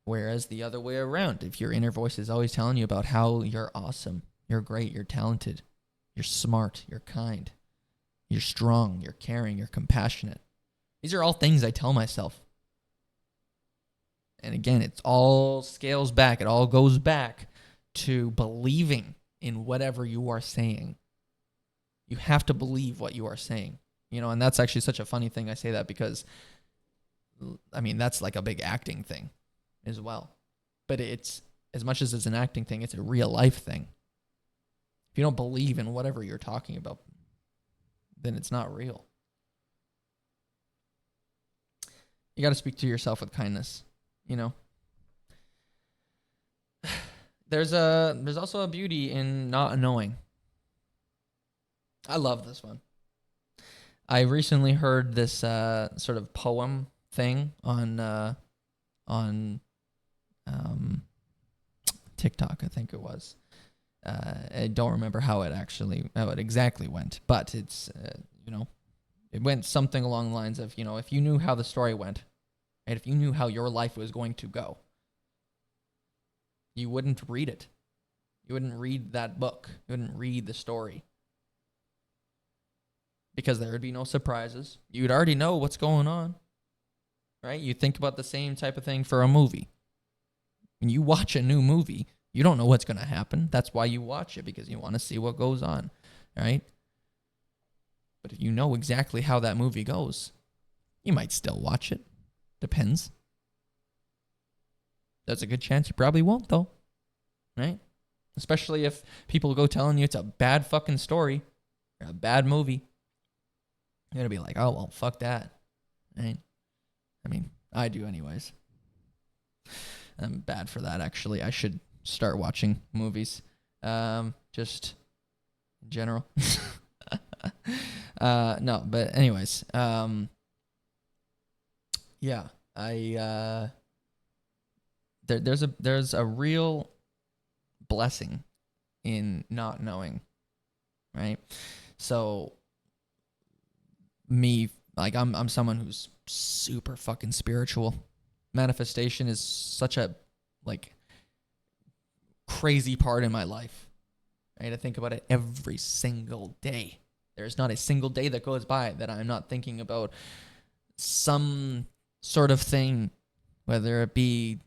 Whereas the other way around, if your inner voice is always telling you about how you're awesome, you're great, you're talented, you're smart, you're kind, you're strong, you're caring, you're compassionate. These are all things I tell myself. And again, it all scales back. It all goes back to believing in whatever you are saying. You have to believe what you are saying, and that's actually such a funny thing. I say that because, that's like a big acting thing as well. But it's, as much as it's an acting thing, it's a real life thing. If you don't believe in whatever you're talking about, then it's not real. You got to speak to yourself with kindness, There's also a beauty in not knowing. I love this one. I recently heard this sort of poem thing on TikTok, I think it was. I don't remember how it exactly went, but it's it went something along the lines of, if you knew how the story went, right? If you knew how your life was going to go, you wouldn't read it. You wouldn't read that book. You wouldn't read the story. Because there would be no surprises. You'd already know what's going on. Right? You think about the same type of thing for a movie. When you watch a new movie, you don't know what's going to happen. That's why you watch it, because you want to see what goes on. Right? But if you know exactly how that movie goes, you might still watch it. Depends. There's a good chance you probably won't, though. Right? Especially if people go telling you it's a bad fucking story or a bad movie. You're going to be like, oh, well, fuck that. Right? I do anyways. I'm bad for that, actually. I should start watching movies. Just in general. No, but anyways. Yeah. There's a real blessing in not knowing, right? So me, I'm someone who's super fucking spiritual. Manifestation is such a crazy part in my life, right? I think about it every single day. There's not a single day that goes by that I'm not thinking about some sort of thing, whether it be,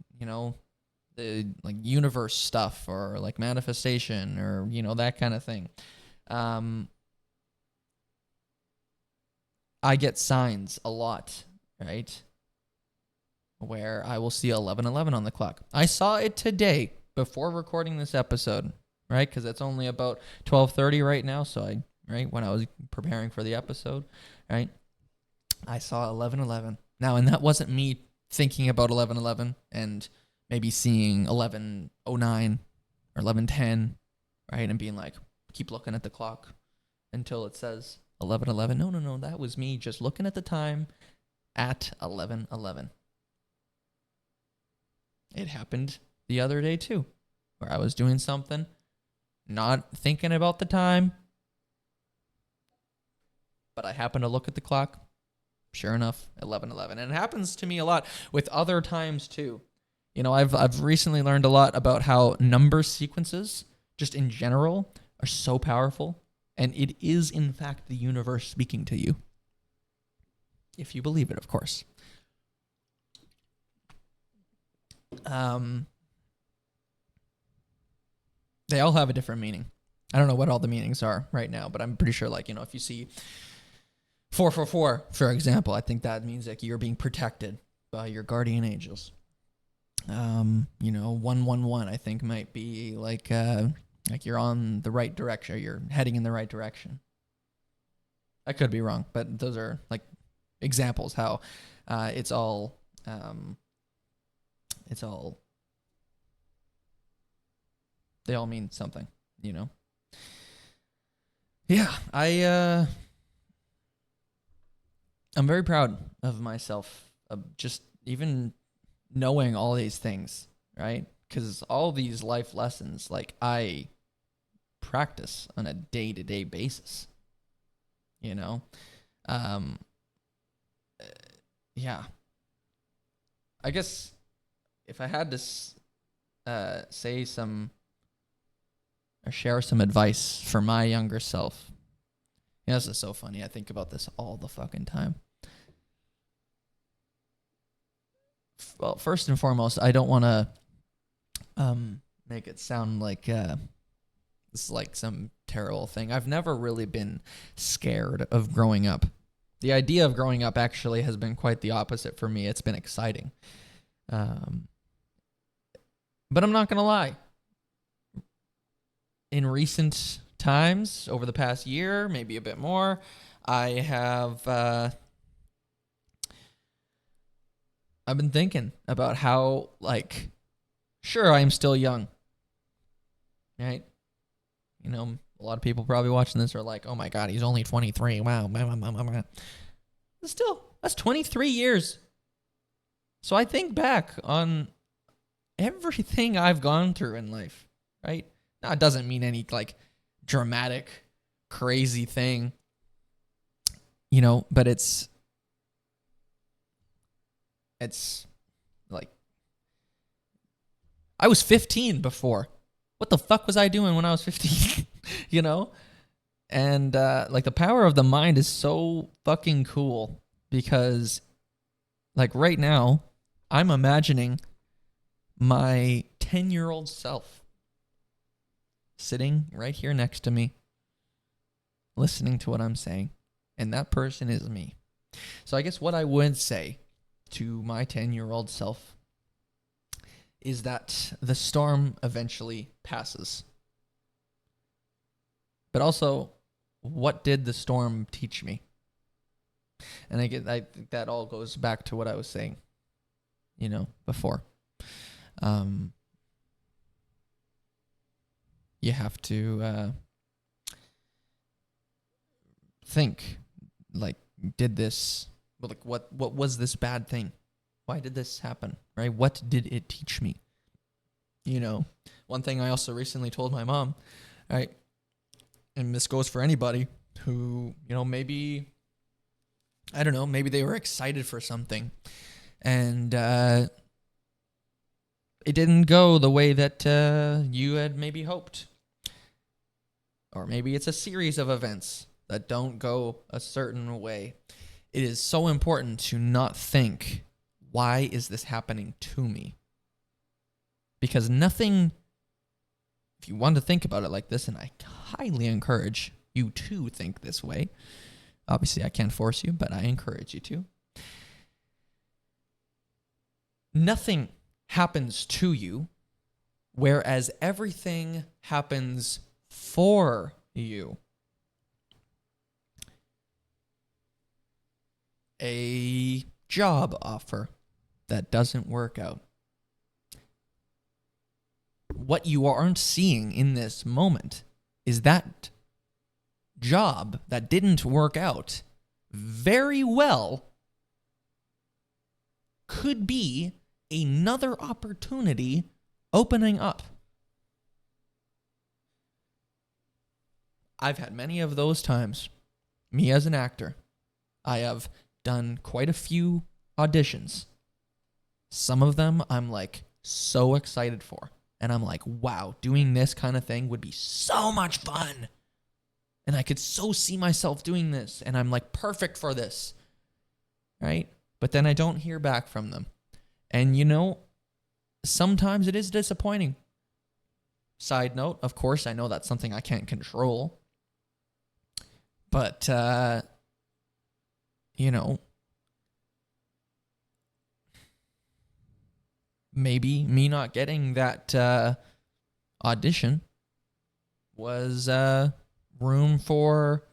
the universe stuff or manifestation or, that kind of thing. I get signs a lot, right? Where I will see 11:11 on the clock. I saw it today before recording this episode, right? Because it's only about 12:30 right now. So when I was preparing for the episode, right? I saw 11:11. Now, and that wasn't me thinking about 11:11 and maybe seeing 11:09 or 11:10, right? And being like, keep looking at the clock until it says 11:11. No, that was me just looking at the time at 11:11. It happened the other day too, where I was doing something, not thinking about the time, but I happened to look at the clock. Sure enough, 11:11. And it happens to me a lot with other times too. You know, I've recently learned a lot about how number sequences, just in general, are so powerful, and it is in fact the universe speaking to you. If you believe it, of course. They all have a different meaning. I don't know what all the meanings are right now, but I'm pretty sure, like, you know, if you see 444, for example, I think that means like you're being protected by your guardian angels. You know, 111, I think might be like you're on the right direction, or you're heading in the right direction. I could be wrong, but those are like examples how it's all they all mean something, you know. Yeah, I'm very proud of myself, of just even knowing all these things, right? Because all these life lessons, like, I practice on a day-to-day basis, you know. Um, yeah. I guess if I had to say some or share some advice for my younger self, you know, this is so funny. I think about this all the fucking time. Well, first and foremost, I don't want to make it sound like this is like some terrible thing. I've never really been scared of growing up. The idea of growing up actually has been quite the opposite for me. It's been exciting. But I'm not going to lie. In recent times, over the past year, maybe a bit more, I have I've been thinking about how, like, sure, I'm still young, right? You know, a lot of people probably watching this are like, oh my God, he's only 23. Wow. Still, that's 23 years. So I think back on everything I've gone through in life, right? Now, it doesn't mean any, like, dramatic, crazy thing, you know, but it's like, I was 15 before. What the fuck was I doing when I was 15? You know? And like, the power of the mind is so fucking cool, because like right now I'm imagining my 10-year-old self sitting right here next to me, listening to what I'm saying, and that person is me. So I guess what I would say to my 10-year-old self is that the storm eventually passes. But also, what did the storm teach me? And I think that all goes back to what I was saying, you know, before. You have to think, like, what was this bad thing? Why did this happen? Right? What did it teach me? You know, one thing I also recently told my mom, right? And this goes for anybody who, you know, maybe, I don't know, maybe they were excited for something and it didn't go the way that you had maybe hoped. Or maybe it's a series of events that don't go a certain way. It is so important to not think, why is this happening to me? Because nothing, if you want to think about it like this, and I highly encourage you to think this way. Obviously, I can't force you, but I encourage you to. Nothing happens to you, whereas everything happens for you. A job offer that doesn't work out. what you aren't seeing in this moment is that job that didn't work out very well could be another opportunity opening up. I've had many of those times. Me as an actor, I have done quite a few auditions. Some of them I'm like so excited for. And I'm like, wow, doing this kind of thing would be so much fun. And I could so see myself doing this. And I'm like perfect for this. Right? But then I don't hear back from them. And sometimes it is disappointing. Side note, of course, I know that's something I can't control. But, maybe me not getting that audition was room for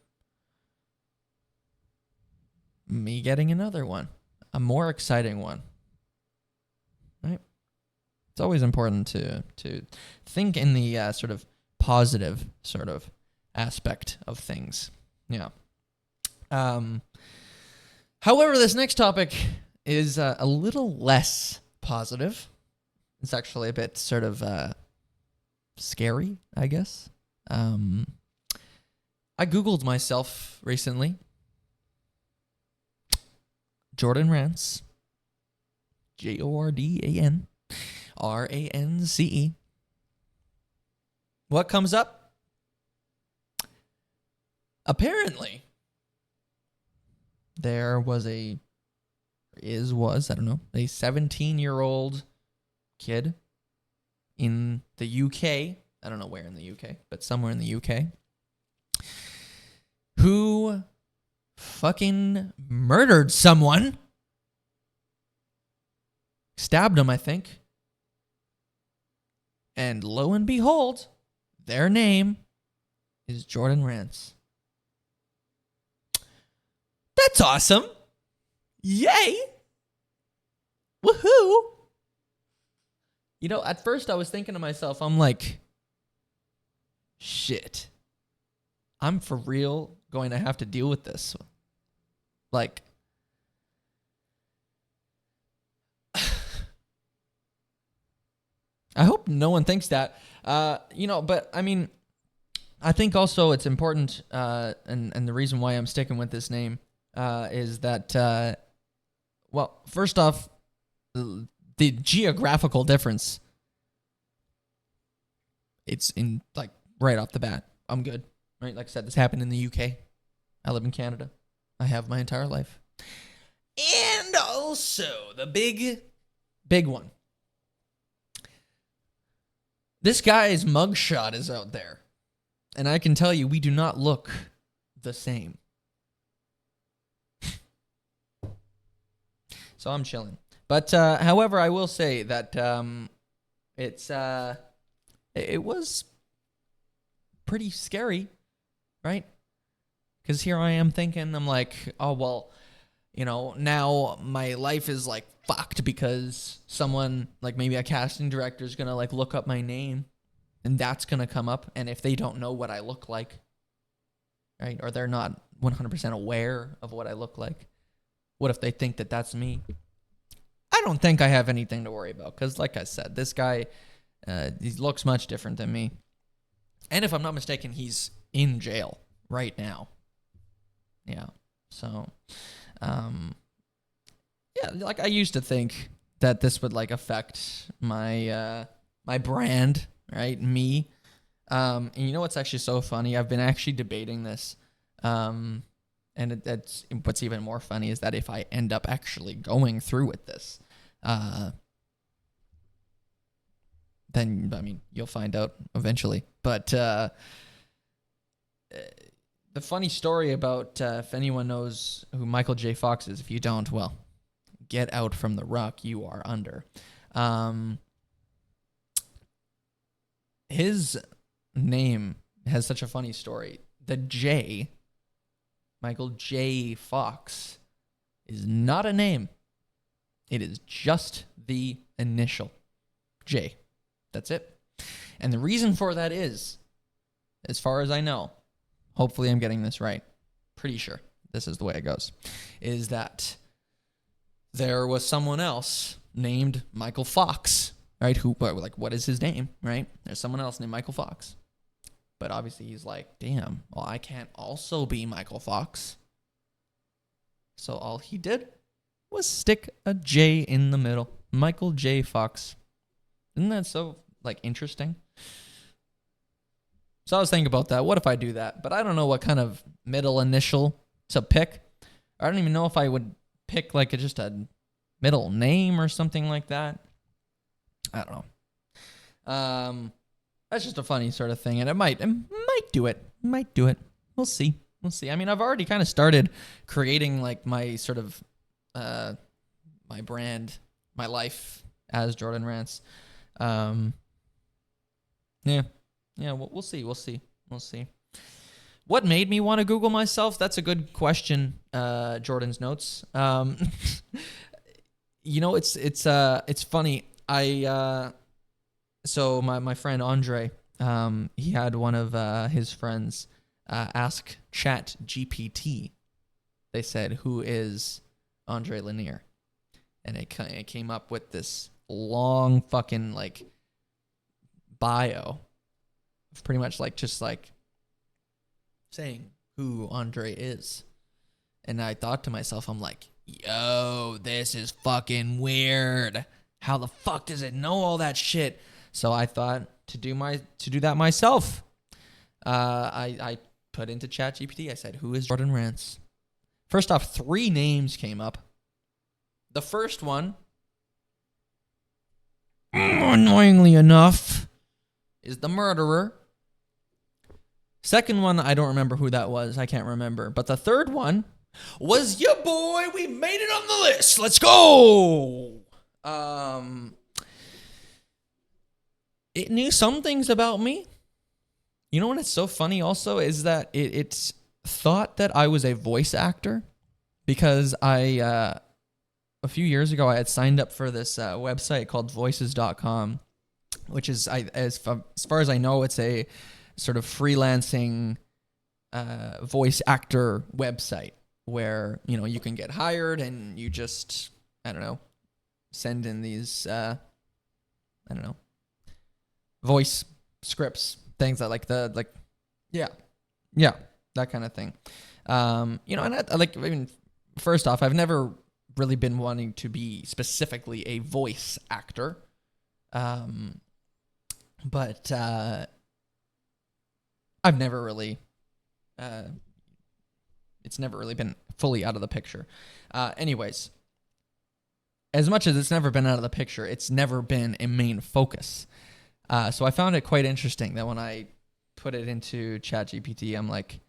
me getting another one, a more exciting one. Right? It's always important to think in the sort of positive sort of aspect of things. Yeah. However, this next topic is a little less positive. It's actually a bit sort of scary, I guess. I Googled myself recently. Jordan Rance. JordanRance. What comes up? Apparently, there was a 17-year-old kid in the UK. I don't know where in the UK, but somewhere in the UK, who fucking murdered someone. Stabbed him, I think. And lo and behold, their name is Jordan Rance. That's awesome. Yay. Woohoo. At first I was thinking to myself, I'm like, shit. I'm for real going to have to deal with this. Like, I hope no one thinks that. But I mean, I think also it's important, and the reason why I'm sticking with this name is that, well, first off, the geographical difference. It's in, like, right off the bat. I'm good. Right? Like I said, this happened in the UK. I live in Canada. I have my entire life. And also, the big one. This guy's mugshot is out there. And I can tell you, we do not look the same. So I'm chilling. But, however, I will say that it was pretty scary, right? Because here I am thinking, I'm like, oh, well, now my life is, like, fucked because someone, like, maybe a casting director is going to, like, look up my name, and that's going to come up. And if they don't know what I look like, right, or they're not 100% aware of what I look like, what if they think that that's me? I don't think I have anything to worry about because, like I said, this guy, he looks much different than me. And if I'm not mistaken, he's in jail right now. Yeah. So, yeah, like I used to think that this would like affect my my brand, right? Me. And you know what's actually so funny? I've been actually debating this. And that's what's even more funny is that if I end up actually going through with this, then, I mean, you'll find out eventually. But the funny story about, if anyone knows who Michael J. Fox is, if you don't, well, get out from the rock you are under. His name has such a funny story. The J, Michael J. Fox, is not a name. It is just the initial J. That's it. And the reason for that is, as far as I know, hopefully I'm getting this right, pretty sure this is the way it goes, is that there was someone else named Michael Fox, right? What is his name, right? There's someone else named Michael Fox. But obviously he's like, damn, well, I can't also be Michael Fox. So all he did was stick a J in the middle. Michael J. Fox. Isn't that so, interesting? So I was thinking about that. What if I do that? But I don't know what kind of middle initial to pick. I don't even know if I would pick, just a middle name or something like that. I don't know. That's just a funny sort of thing, and it might do it. Might do it. We'll see. I mean, I've already kind of started creating my sort of my brand, my life as Jordan Rance. Yeah. We'll see. What made me want to Google myself? That's a good question. Jordan's notes. It's funny. So my friend Andre, he had one of his friends ask Chat GPT. They said, "Who is Andre Lanier?" And it came up with this long fucking bio, of pretty much just saying who Andre is. And I thought to myself, I'm like, yo, this is fucking weird. How the fuck does it know all that shit? So I thought to do that myself. I put into ChatGPT. I said, "Who is Jordan Rance?" First off, 3 names came up. The first one, annoyingly enough, is the murderer. Second one, I don't remember who that was. I can't remember. But the third one was your boy. We made it on the list. Let's go. It knew some things about me. You know what? It's so funny also is that it's thought that I was a voice actor because a few years ago I had signed up for this website called voices.com, which is, as far as I know, it's a sort of freelancing voice actor website where, you can get hired and you just, I don't know, send in these, voice scripts, things that that kind of thing. And first off, I've never really been wanting to be specifically a voice actor. But I've never really, it's never really been fully out of the picture. Anyways, as much as it's never been out of the picture, it's never been a main focus. So I found it quite interesting that when I put it into ChatGPT, I'm like,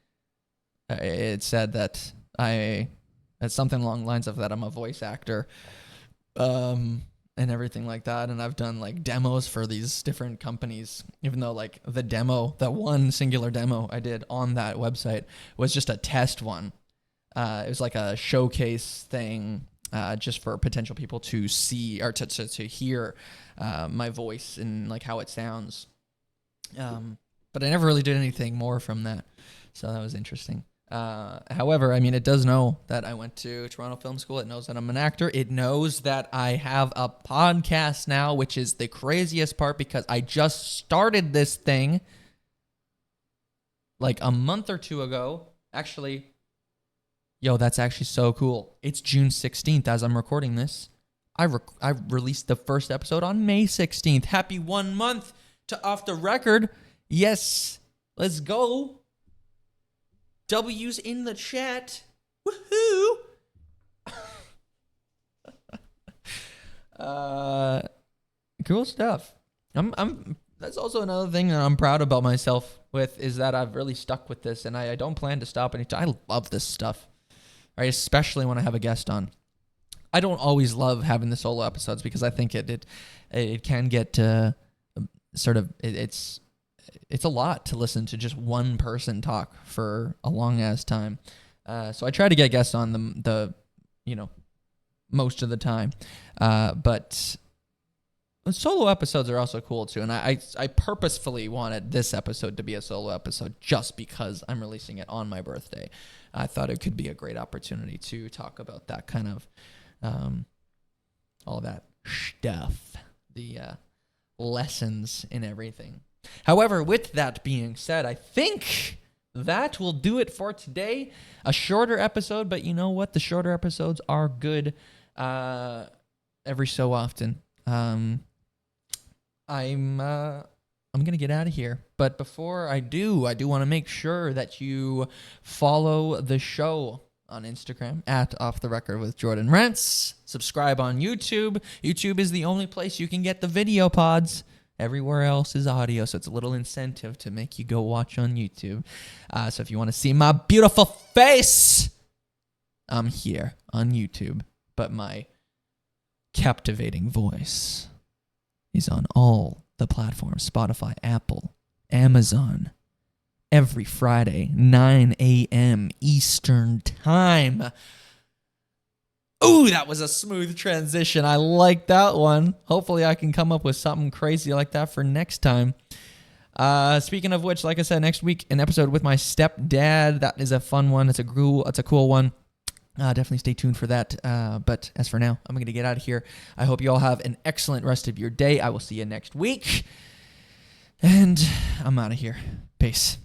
it said that it's something along the lines of that I'm a voice actor, and everything like that. And I've done demos for these different companies, even though that one singular demo I did on that website was just a test one. It was a showcase thing, just for potential people to see or to hear my voice and how it sounds. But I never really did anything more from that. So that was interesting. However, I mean, it does know that I went to Toronto Film School. It knows that I'm an actor. It knows that I have a podcast now, which is the craziest part because I just started this thing a month or 2 ago. Actually, that's actually so cool. It's June 16th as I'm recording this. I released the first episode on May 16th. Happy 1 month to Off the Record. Yes, let's go. W's in the chat. Woohoo! Cool stuff. That's also another thing that I'm proud about myself with is that I've really stuck with this and I don't plan to stop anytime. I love this stuff. Right, especially when I have a guest on. I don't always love having the solo episodes because I think it can get it's a lot to listen to just one person talk for a long ass time. So I try to get guests on the most of the time. But Solo episodes are also cool too, and I purposefully wanted this episode to be a solo episode just because I'm releasing it on my birthday. I thought it could be a great opportunity to talk about that kind of all that stuff, the lessons in everything. However, with that being said, I think that will do it for today. A shorter episode, but you know what? The shorter episodes are good every so often. I'm gonna get out of here, but before I do want to make sure that you follow the show on Instagram at Off the Record with Jordan Rance. Subscribe on YouTube. YouTube is the only place you can get the video pods. Everywhere else is audio, so it's a little incentive to make you go watch on YouTube. So if you want to see my beautiful face, I'm here on YouTube, but my captivating voice is on all the platforms: Spotify, Apple, Amazon, every Friday, 9 a.m. Eastern Time. Ooh, that was a smooth transition. I like that one. Hopefully I can come up with something crazy like that for next time. Speaking of which, like I said, next week, an episode with my stepdad. That is a fun one. It's a cool one. Definitely stay tuned for that. But as for now, I'm going to get out of here. I hope you all have an excellent rest of your day. I will see you next week. And I'm out of here. Peace.